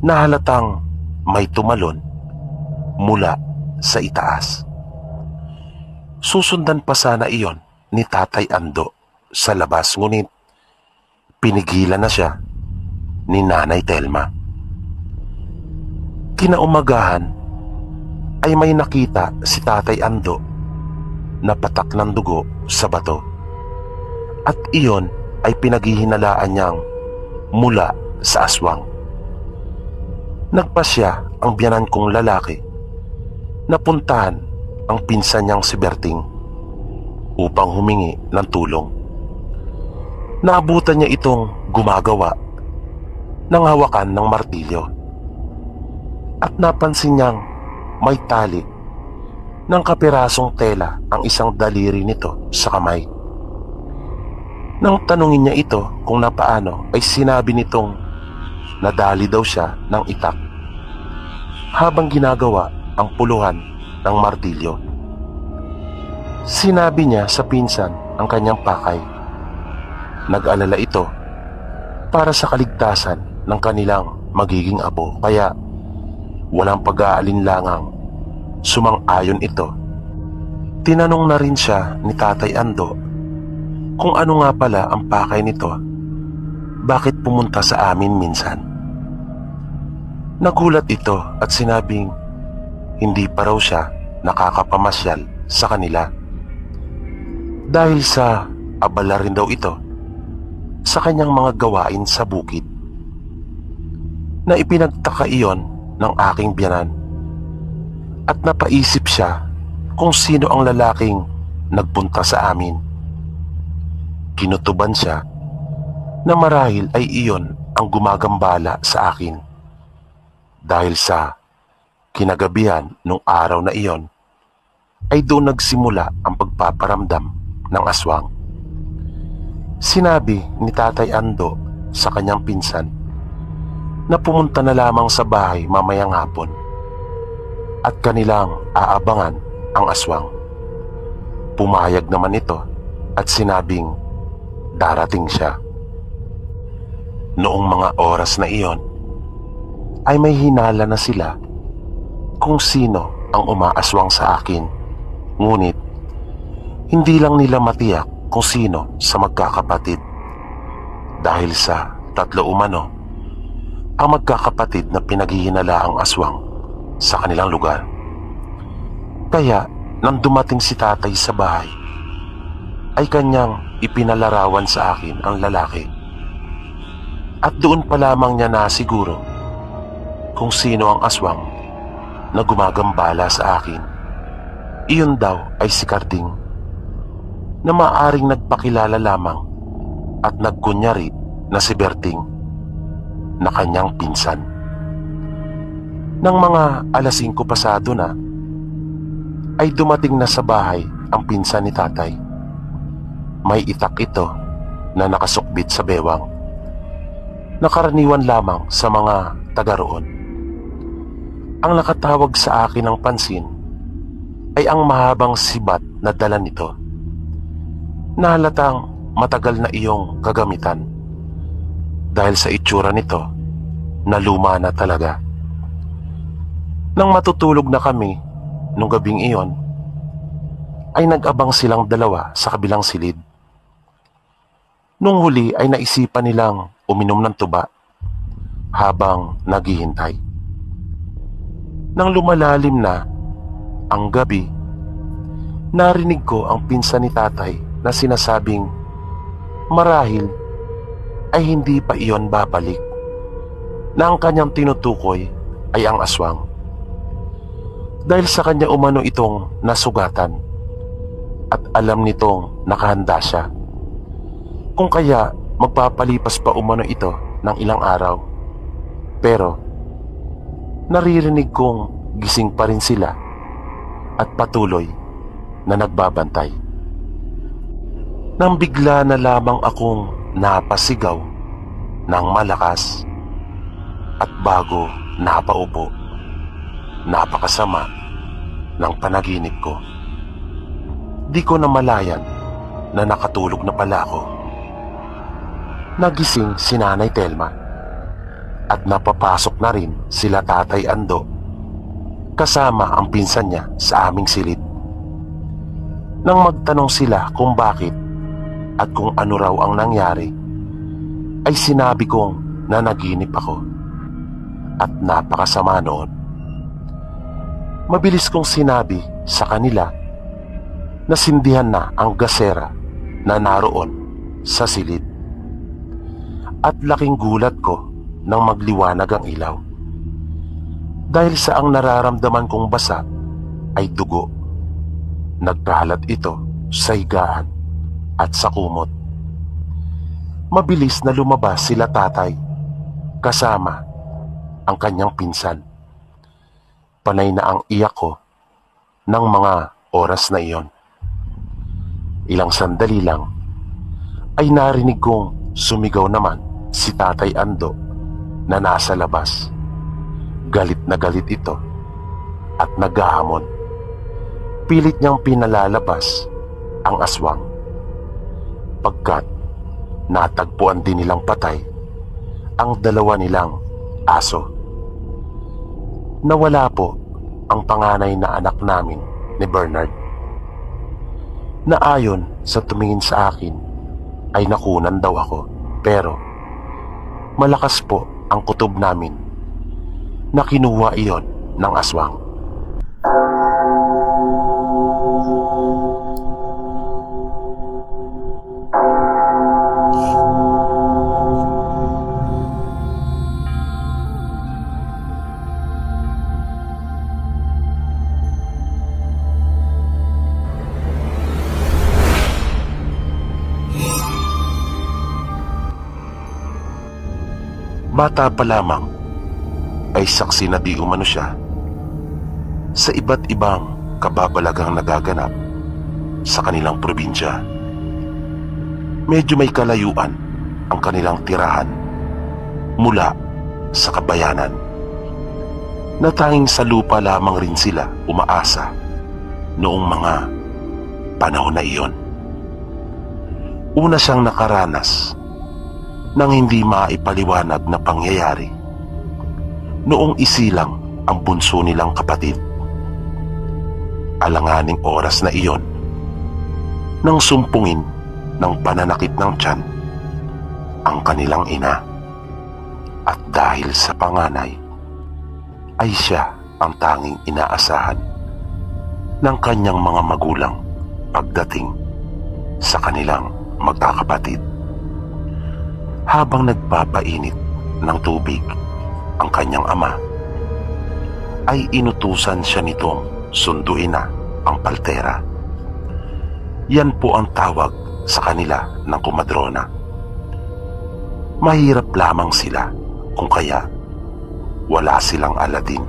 na halatang may tumalon mula sa itaas. Susundan pa sana iyon ni Tatay Ando sa labas, ngunit pinigilan na siya ni Nanay Telma. Kinaumagahan ay may nakita si Tatay Ando na patak ng dugo sa bato, at iyon ay pinaghihinalaan niyang mula sa aswang. Nagpasya ang biyanan kong lalaki na puntahan ang pinsan niyang si Berting upang humingi ng tulong. Naabutan niya itong gumagawa ng hawakan ng martilyo at napansin niyang may tali ng kapirasong tela ang isang daliri nito sa kamay. Nang tanungin niya ito kung napaano, ay sinabi nitong nadali daw siya ng itak habang ginagawa ang puluhan ng martilyo. Sinabi niya sa pinsan ang kanyang pakay. Nag-alala ito para sa kaligtasan ng kanilang magiging apo, kaya walang pag-aalinlangang sumang-ayon ito. Tinanong na rin siya ni Tatay Ando kung ano nga pala ang pakay nito, bakit pumunta sa amin minsan. Nagulat ito at sinabing hindi pa raw siya nakakapamasyal sa kanila dahil sa abala rin daw ito sa kanyang mga gawain sa bukid. Na ipinagtaka iyon ng aking biyanan at napaisip siya kung sino ang lalaking nagpunta sa amin. Kinutuban siya na marahil ay iyon ang gumagambala sa akin dahil sa kinagabihan nung araw na iyon ay doon nagsimula ang pagpaparamdam ng aswang. Sinabi ni Tatay Ando sa kanyang pinsan na pumunta na lamang sa bahay mamayang hapon at kanilang aabangan ang aswang. Pumayag naman ito at sinabing darating siya. Noong mga oras na iyon ay may hinala na sila kung sino ang umaaswang sa akin, ngunit hindi lang nila matiyak kung sino sa magkakapatid dahil sa tatlo umano ang magkakapatid na pinaghihinala ang aswang sa kanilang lugar. Kaya nang dumating si tatay sa bahay ay kanyang ipinalarawan sa akin ang lalaki at doon pa lamang niya nasiguro kung sino ang aswang na gumagambala sa akin Iyon daw ay si Carding na maaaring nagpakilala lamang at nagkunyari na si Berting na kanyang pinsan. Nang mga 5:00 pasado na, ay dumating na sa bahay ang pinsan ni tatay. May itak ito na nakasukbit sa bewang, na karaniwan lamang sa mga taga roon. Ang nakatawag sa akin ng pansin ay ang mahabang sibat na dala nito, na halatang matagal na iyong kagamitan dahil sa itsura nito na luma na talaga. Nang matutulog na kami nung gabing iyon, ay nag-abang silang dalawa sa kabilang silid. Nung huli ay naisipan nilang uminom ng tuba habang naghihintay. Nang lumalalim na ang gabi, narinig ko ang pinsan ni tatay na sinasabing marahil ay hindi pa iyon babalik, na ang kanyang tinutukoy ay ang aswang. Dahil sa kanya umano itong nasugatan at alam nitong nakahanda siya, kung kaya magpapalipas pa umano ito ng ilang araw. Pero naririnig kong gising pa rin sila at patuloy na nagbabantay. Nang bigla na lamang akong napasigaw ng malakas, at bago napaupo, napakasama ng panaginip ko. Di ko namalayan na nakatulog na pala ako. Nagising si Nanay Telma at napapasok na rin sila Tatay Ando kasama ang pinsan niya sa aming silid. Nang magtanong sila kung bakit at kung ano raw ang nangyari, ay sinabi kong nanaginip ako at napakasama noon. Mabilis kong sinabi sa kanila na sindihan na ang gasera na naroon sa silid. At laking gulat ko nang magliwanag ang ilaw, dahil sa ang nararamdaman kong basa ay dugo. Nagkahalat ito sa higaan at sa kumot. Mabilis na lumabas sila tatay kasama ang kanyang pinsan. Panay na ang iyak ko ng mga oras na iyon. Ilang sandali lang ay narinig kong sumigaw naman si Tatay Ando na nasa labas. Galit na galit ito at naghahamon. Pilit niyang pinalalabas ang aswang, pagkat natagpuan din nilang patay ang dalawa nilang aso. Nawala po ang panganay na anak namin ni Bernard, na ayon sa tumingin sa akin ay nakunan daw ako, pero malakas po ang kutob namin na kinuha iyon ng aswang. Bata pa lamang ay saksi na di umano siya sa iba't ibang kababalaghang nagaganap sa kanilang probinsya. Medyo may kalayuan ang kanilang tirahan mula sa kabayanan, na tanging sa lupa lamang rin sila umaasa noong mga panahon na iyon. Una siyang nakaranas nang hindi maipaliwanag na pangyayari noong isilang ang bunso nilang kapatid. Alanganing oras na iyon nang sumpungin ng pananakit ng tiyan ang kanilang ina, at dahil sa panganay ay siya ang tanging inaasahan ng kanyang mga magulang pagdating sa kanilang magkakapatid. Habang nagpapainit ng tubig ang kanyang ama, ay inutusan siya nitong sunduin na ang paltera. Yan po ang tawag sa kanila ng kumadrona. Mahirap lamang sila kung kaya wala silang Aladdin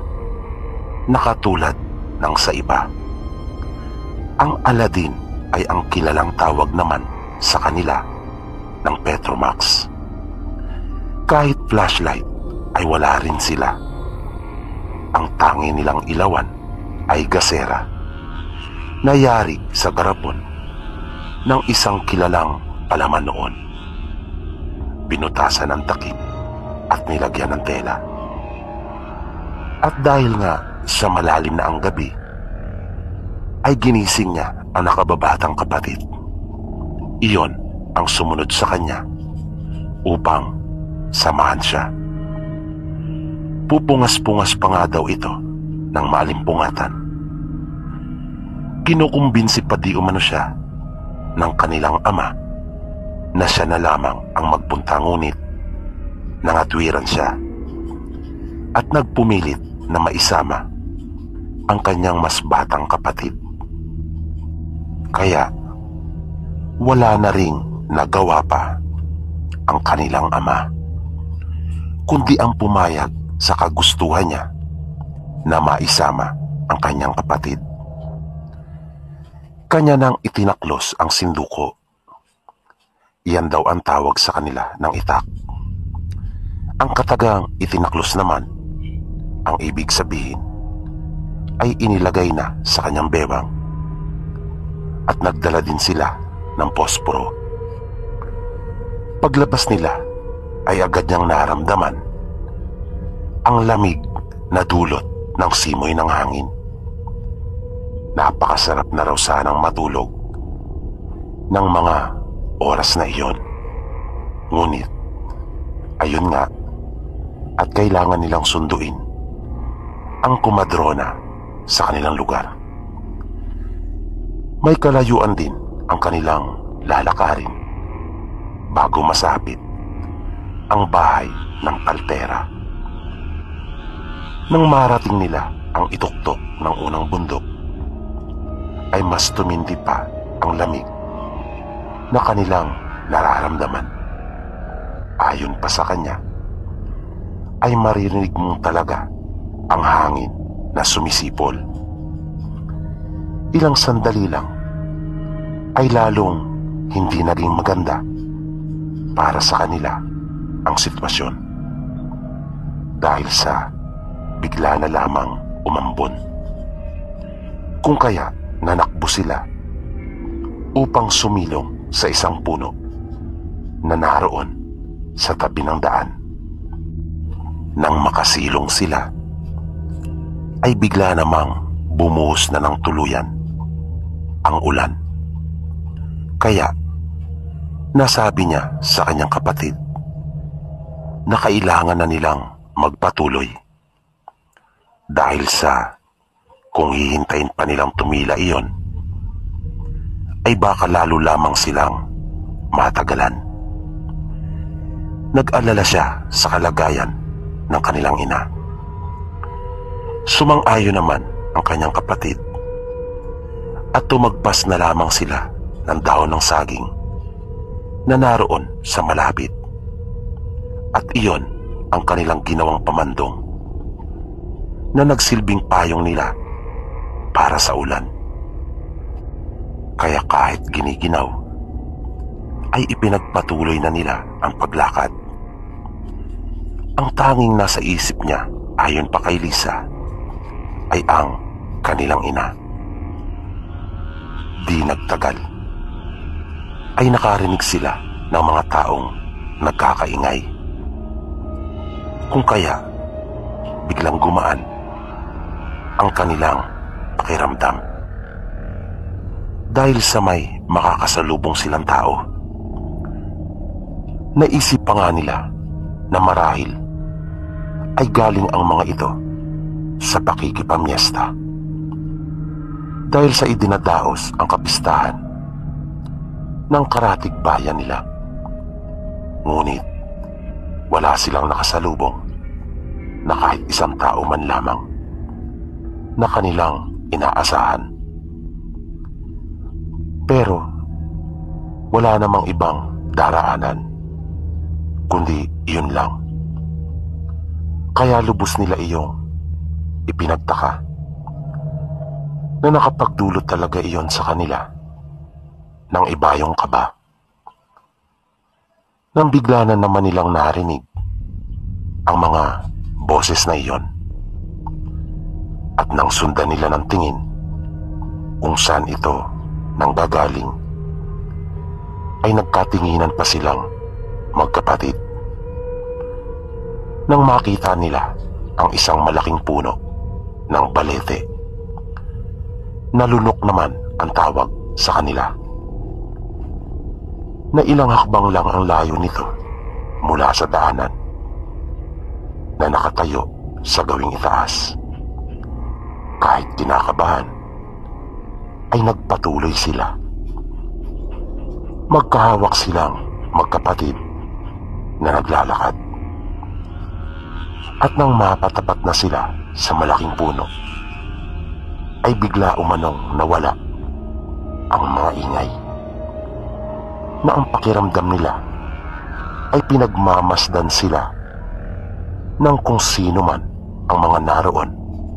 na katulad ng sa iba. Ang Aladdin ay ang kilalang tawag naman sa kanila ng Petromax. Kahit flashlight ay wala rin sila. Ang tangi nilang ilawan ay gasera na yari sa garapon ng isang kilalang palaman noon. Binutasan ng takip at nilagyan ng tela. At dahil nga sa malalim na ang gabi, ay ginising niya ang nakababatang kapatid. Iyon ang sumunod sa kanya upang samahan siya. Pupungas-pungas pa nga daw ito ng maalimpungatan. Kinukumbinsi pa di umano siya ng kanilang ama na siya na lamang ang magpunta, ngunit nangatwiran siya at nagpumilit na maisama ang kanyang mas batang kapatid. Kaya wala na ring nagawa pa ang kanilang ama, kundi ang pumayag sa kagustuhan niya na maisama ang kanyang kapatid. Kanya nang itinaklos ang sinduko. Iyan daw ang tawag sa kanila ng itak. Ang katagang itinaklos naman, ang ibig sabihin ay inilagay na sa kanyang bewang, at nagdala din sila ng posporo. Paglabas nila ay agad niyang naramdaman ang lamig na dulot ng simoy ng hangin. Napakasarap na raw sanang matulog ng mga oras na iyon. Ngunit ayun nga, at kailangan nilang sunduin ang kumadrona sa kanilang lugar. May kalayuan din ang kanilang lalakarin bago masapit ang bahay ng paltera. Nang marating nila ang ituktok ng unang bundok, ay mas tumindi pa ang lamig na kanilang nararamdaman. Ayon pa sa kanya, ay maririnig mong talaga ang hangin na sumisipol. Ilang sandali lang ay lalong hindi naging maganda para sa kanila ang sitwasyon, dahil sa bigla na lamang umambon. Kung kaya nanakbo sila upang sumilong sa isang puno na naroon sa tabi ng daan. Nang makasilong sila, ay bigla namang bumuhos na ng tuluyan ang ulan. Kaya nasabi niya sa kanyang kapatid na kailangan na nilang magpatuloy, dahil sa kung hihintayin pa nilang tumila iyon, ay baka lalo lamang silang matagalan. Nag-alala siya sa kalagayan ng kanilang ina. Sumang-ayon naman ang kanyang kapatid, at tumagpas na lamang sila ng dahon ng saging na naroon sa malapit. At iyon ang kanilang ginawang pamandong na nagsilbing payong nila para sa ulan. Kaya kahit giniginaw, ay ipinagpatuloy na nila ang paglakad. Ang tanging nasa isip niya, ayon pa kay Lisa, ay ang kanilang ina. Di nagtagal, ay nakarinig sila ng mga taong nagkakaingay. Kung kaya biglang gumaan ang kanilang pakiramdam, dahil sa may makakasalubong silang tao. Naisip pa nga nila na marahil ay galing ang mga ito sa pakikipamyesta, dahil sa idinadaos ang kapistahan ng karatig bayan nila. Ngunit wala silang nakasalubong na kahit isang tao man lamang na kanilang inaasahan Pero wala namang ibang daraanan, kundi iyon lang. Kaya lubos nila iyong ipinagtaka na nakapagdulot talaga iyon sa kanila ng ibayong kaba. Nang bigla na naman nilang narinig ang mga boses na iyon, at nang sundan nila ng tingin kung saan ito nanggagaling, ay nagkatinginan pa silang magkapatid. Nang makita nila ang isang malaking puno ng balete, nalunok naman ang tawag sa kanila, na ilang hakbang lang ang layo nito mula sa daanan na nakatayo sa gawing itaas. Kahit kinakabahan, ay nagpatuloy sila. Magkahawak silang magkapatid na naglalakad. At nang mapatapat na sila sa malaking puno, ay bigla umanong nawala ang mga ingay, na ang pakiramdam nila ay pinagmamasdan sila ng kung sino man ang mga naroon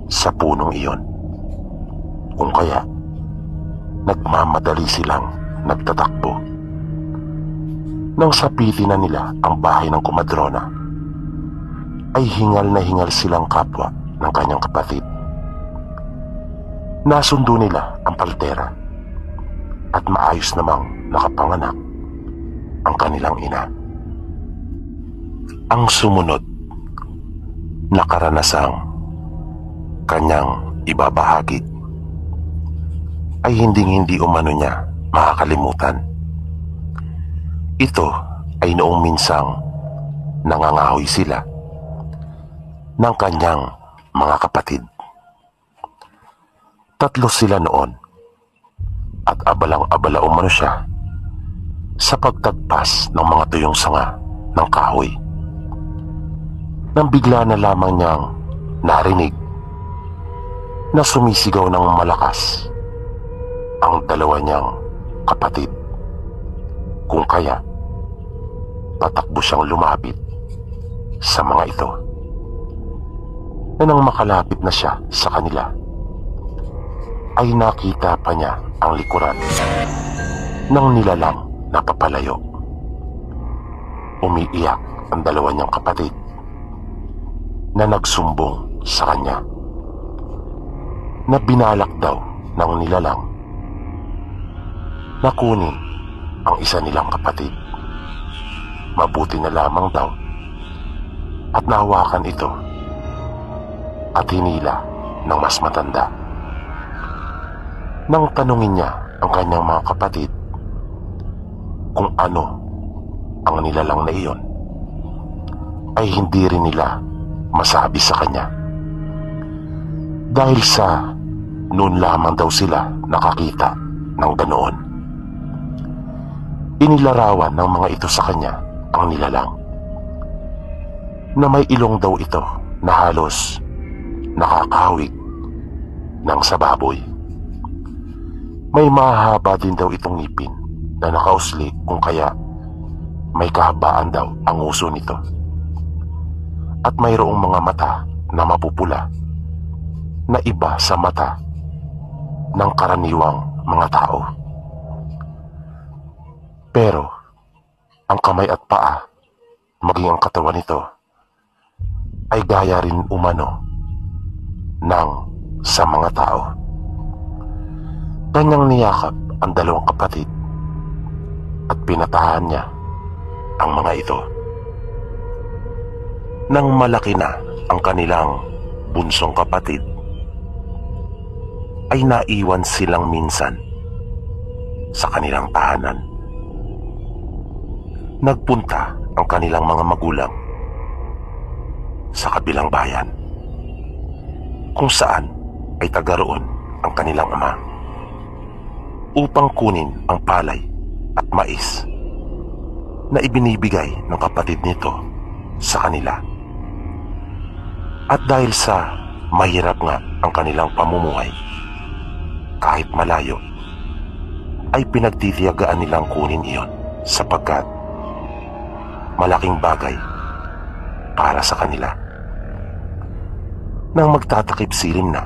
sa punong iyon. Kung kaya, nagmamadali silang nagtatakbo. Nang sapitin na nila ang bahay ng komadrona, ay hingal na hingal silang kapwa ng kanyang kapatid. Nasundo nila ang paltera at maayos namang nakapanganak ang kanilang ina. Ang sumunod na karanasang kanyang ibabahagi ay hindi umano niya makakalimutan. Ito ay noong minsang nangangahoy sila ng kanyang mga kapatid. Tatlo sila noon, at abalang-abala umano siya sa pagtagpas ng mga tuyong sanga ng kahoy, nang bigla na lamang niyang narinig na sumisigaw ng malakas ang dalawa niyang kapatid. Kung kaya, patakbo siyang lumapit sa mga ito, na nang makalapit na siya sa kanila, ay nakita pa niya ang likuran ng nilalang na papalayo. Umiiyak ang dalawa niyang kapatid na nagsumbong sa kanya na binalak daw ng nilalang na kunin ang isa nilang kapatid. Mabuti na lamang daw at nahawakan ito at hinila ng mas matanda. Nang tanungin niya ang kanyang mga kapatid kung ano ang nilalang na iyon, ay hindi rin nila masabi sa kanya, dahil sa noon lamang daw sila nakakita ng ganoon. Inilarawan ng mga ito sa kanya ang nilalang, na may ilong daw ito na halos nakakahawig ng sa baboy. May mahaba din daw itong ngipin na nakausli, kung kaya may kahabaan daw ang uso nito. At mayroong mga mata na mapupula na iba sa mata ng karaniwang mga tao. Pero ang kamay at paa, maging ang katawan nito, ay gaya rin umano ng sa mga tao. Kanyang niyakap ang dalawang kapatid at pinatahan niya ang mga ito. Nang malaki na ang kanilang bunsong kapatid, ay naiwan silang minsan sa kanilang tahanan. Nagpunta ang kanilang mga magulang sa kabilang bayan, kung saan ay taga roon ang kanilang ama, upang kunin ang palay at mais na ibinibigay ng kapatid nito sa kanila. At dahil sa mahirap nga ang kanilang pamumuhay kahit malayo, ay pinagtitiyagaan nilang kunin iyon sapagkat malaking bagay para sa kanila. Nang magtatakip silim na,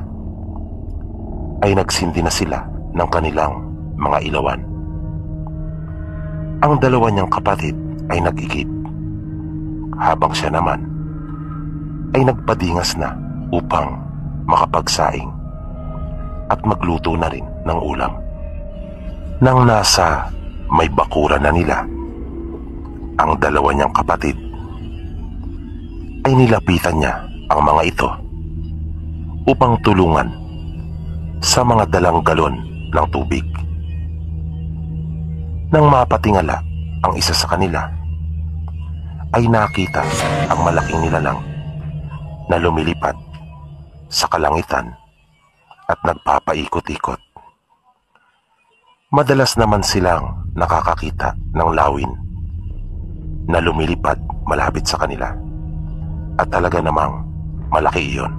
ay nagsindi na sila ng kanilang mga ilawan. Ang dalawa niyang kapatid ay nag-igib, habang siya naman ay nagpadingas na upang makapagsaing at magluto na rin ng ulam. Nang nasa may bakuran na nila, ang dalawa niyang kapatid, ay nilapitan niya ang mga ito upang tulungan sa mga dalang galon ng tubig. Nang mapatingala ang isa sa kanila, ay nakita ang malaking nilalang na lumilipad sa kalangitan at nagpapaikot-ikot. Madalas naman silang nakakakita ng lawin na lumilipad malapit sa kanila, at talaga namang malaki iyon.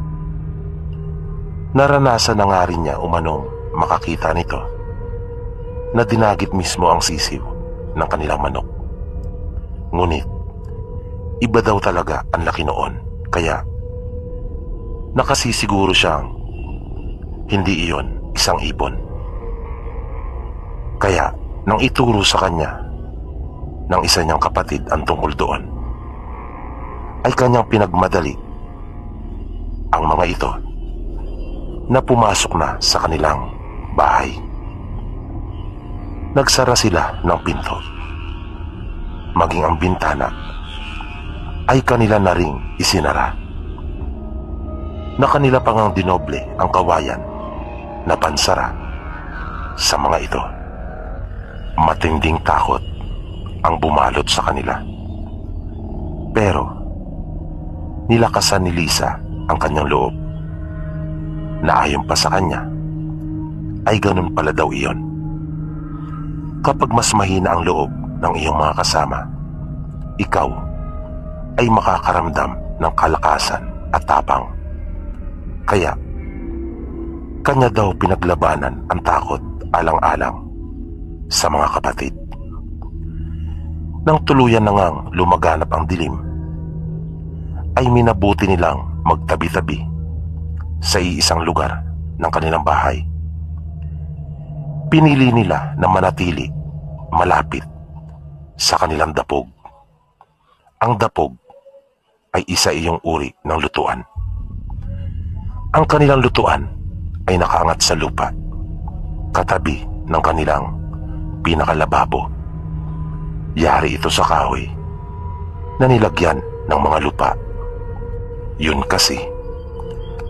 Naranasan na nga rin niya umanong makakita nito na dinagit mismo ang sisiw ng kanilang manok. Ngunit iba daw talaga ang laki noon, kaya nakasisiguro siyang hindi iyon isang ibon. Kaya nang ituro sa kanya ng isa niyang kapatid ang tungkol doon, ay kanyang pinagmadali ang mga ito na pumasok na sa kanilang bahay. Nagsara sila ng pinto, maging ang bintana ay kanila na ring isinara, na kanila pa ngang dinoble ang kawayan na pansara sa mga ito. Matinding takot ang bumalot sa kanila, pero nilakasan ni Lisa ang kanyang loob na ayon pa sa kanya ay ganun pala daw iyon. Kapag mas mahina ang loob ng iyong mga kasama, ikaw ay makakaramdam ng kalakasan at tapang. Kaya kanya daw pinaglabanan ang takot alang-alang sa mga kapatid. Nang tuluyan na ngang lumaganap ang dilim, ay minabuti nilang magtabi-tabi sa iisang lugar ng kanilang bahay. Pinili nila na manatili malapit sa kanilang dapog. Ang dapog ay isa iyong uri ng lutuan. Ang kanilang lutuan ay nakaangat sa lupa, katabi ng kanilang pinakalababo. Yari ito sa kahoy na nilagyan ng mga lupa. Yun kasi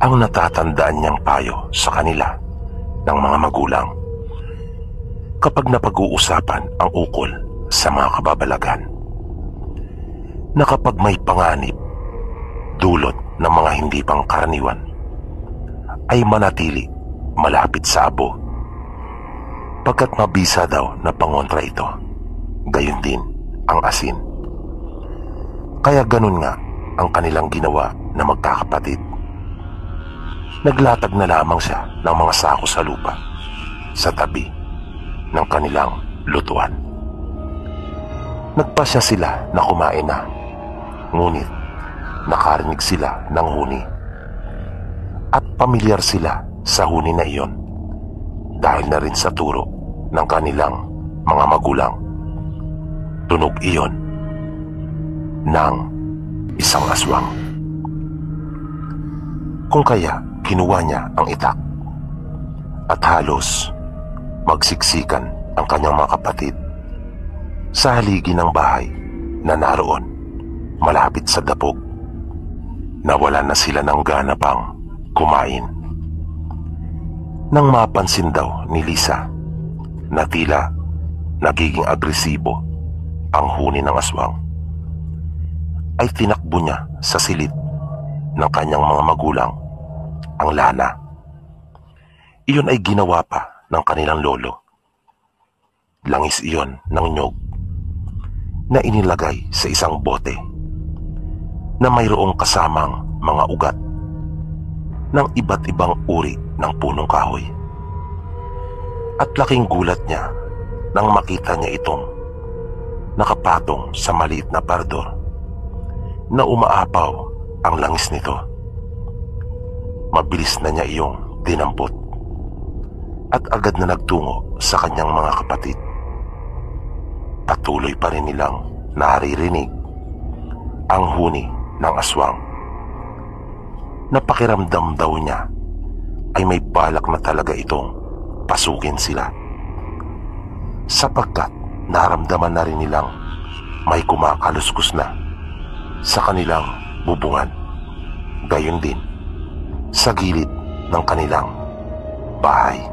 ang natatandaan niyang payo sa kanila ng mga magulang kapag napag-uusapan ang ukol sa mga kababalagan, na kapag may panganib dulot ng mga hindi pang karaniwan, ay manatili malapit sa abo, pagkat mabisa daw na pangontra ito. Gayon din ang asin. Kaya ganun nga ang kanilang ginawa na magkakapatid. Naglatag na lamang siya ng mga sako sa lupa sa tabi ng kanilang lutuan. Nagpasya sila na kumain na, ngunit nakarinig sila ng huni, at pamilyar sila sa huni na iyon dahil na rin sa turo ng kanilang mga magulang. Tunog iyon ng isang aswang. Kung kaya kinuha niya ang itak at halos magsiksikan ang kanyang mga kapatid sa haligi ng bahay na naroon malapit sa dapog. Nawala na sila ng gana pang kumain. Nang mapansin daw ni Lisa na tila nagiging agresibo ang huni ng aswang, ay tinakbo niya sa silid ng kanyang mga magulang ang lana. Iyon ay ginawa pa ng kanilang lolo. Langis iyon ng nyog na inilagay sa isang bote na mayroong kasamang mga ugat ng iba't ibang uri ng punong kahoy. At laking gulat niya nang makita niya itong nakapatong sa maliit na parador na umaapaw ang langis nito. Mabilis na niya iyong dinampot at agad na nagtungo sa kanyang mga kapatid. Patuloy pa rin nilang naririnig ang huni ng aswang. Napakiramdam daw niya ay may balak na talaga itong pasukin sila, sapagkat naramdaman na rin nilang may kumakaluskos na sa kanilang bubungan, gayon din sa gilid ng kanilang bahay.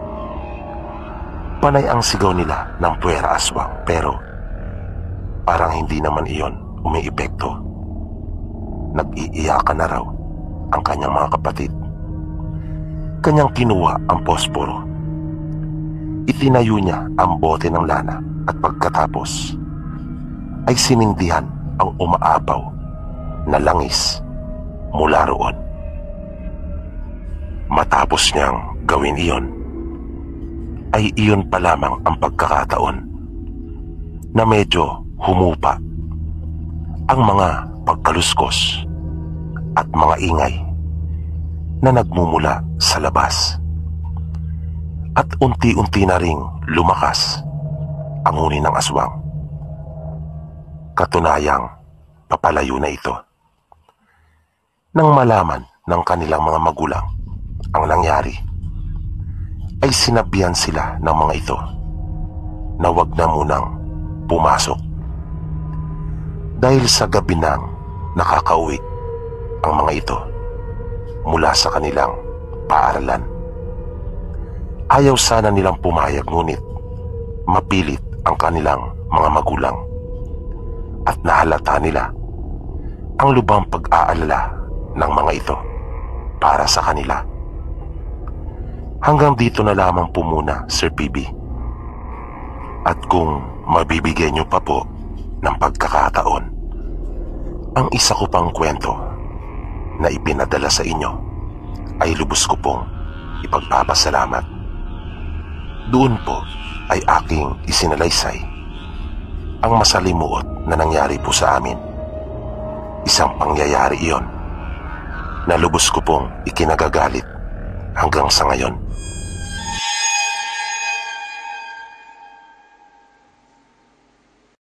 Panay ang sigaw nila ng puwera aswang, pero parang hindi naman iyon umiepekto. Nag-iiyakan na raw ang kanyang mga kapatid. Kanyang kinuha ang posporo. Itinayo niya ang bote ng lana at pagkatapos ay sinindihan ang umaapaw na langis mula roon. Matapos niyang gawin iyon, ay iyon pa lamang ang pagkakataon na medyo humupa ang mga pagkaluskos at mga ingay na nagmumula sa labas, at unti-unti na ring lumakas ang huni ng aswang. Katunayang papalayo na ito. Nang malaman ng kanilang mga magulang ang nangyari, ay sinabihan sila ng mga ito na wag na munang pumasok, dahil sa gabi nang nakakauwi ang mga ito mula sa kanilang paaralan. Ayaw sana nilang pumayag, ngunit mapilit ang kanilang mga magulang, at nahalata nila ang lubhang pag-aalala ng mga ito para sa kanila. Hanggang dito na lamang po muna, Sir PB. At kung mabibigyan niyo pa po ng pagkakataon, ang isa ko pang kwento na ipinadala sa inyo, ay lubos ko pong ipagpapasalamat. Doon po ay aking isinalaysay ang masalimuot na nangyari po sa amin. Isang pangyayari iyon na lubos ko pong ikinagagalit hanggang sa ngayon.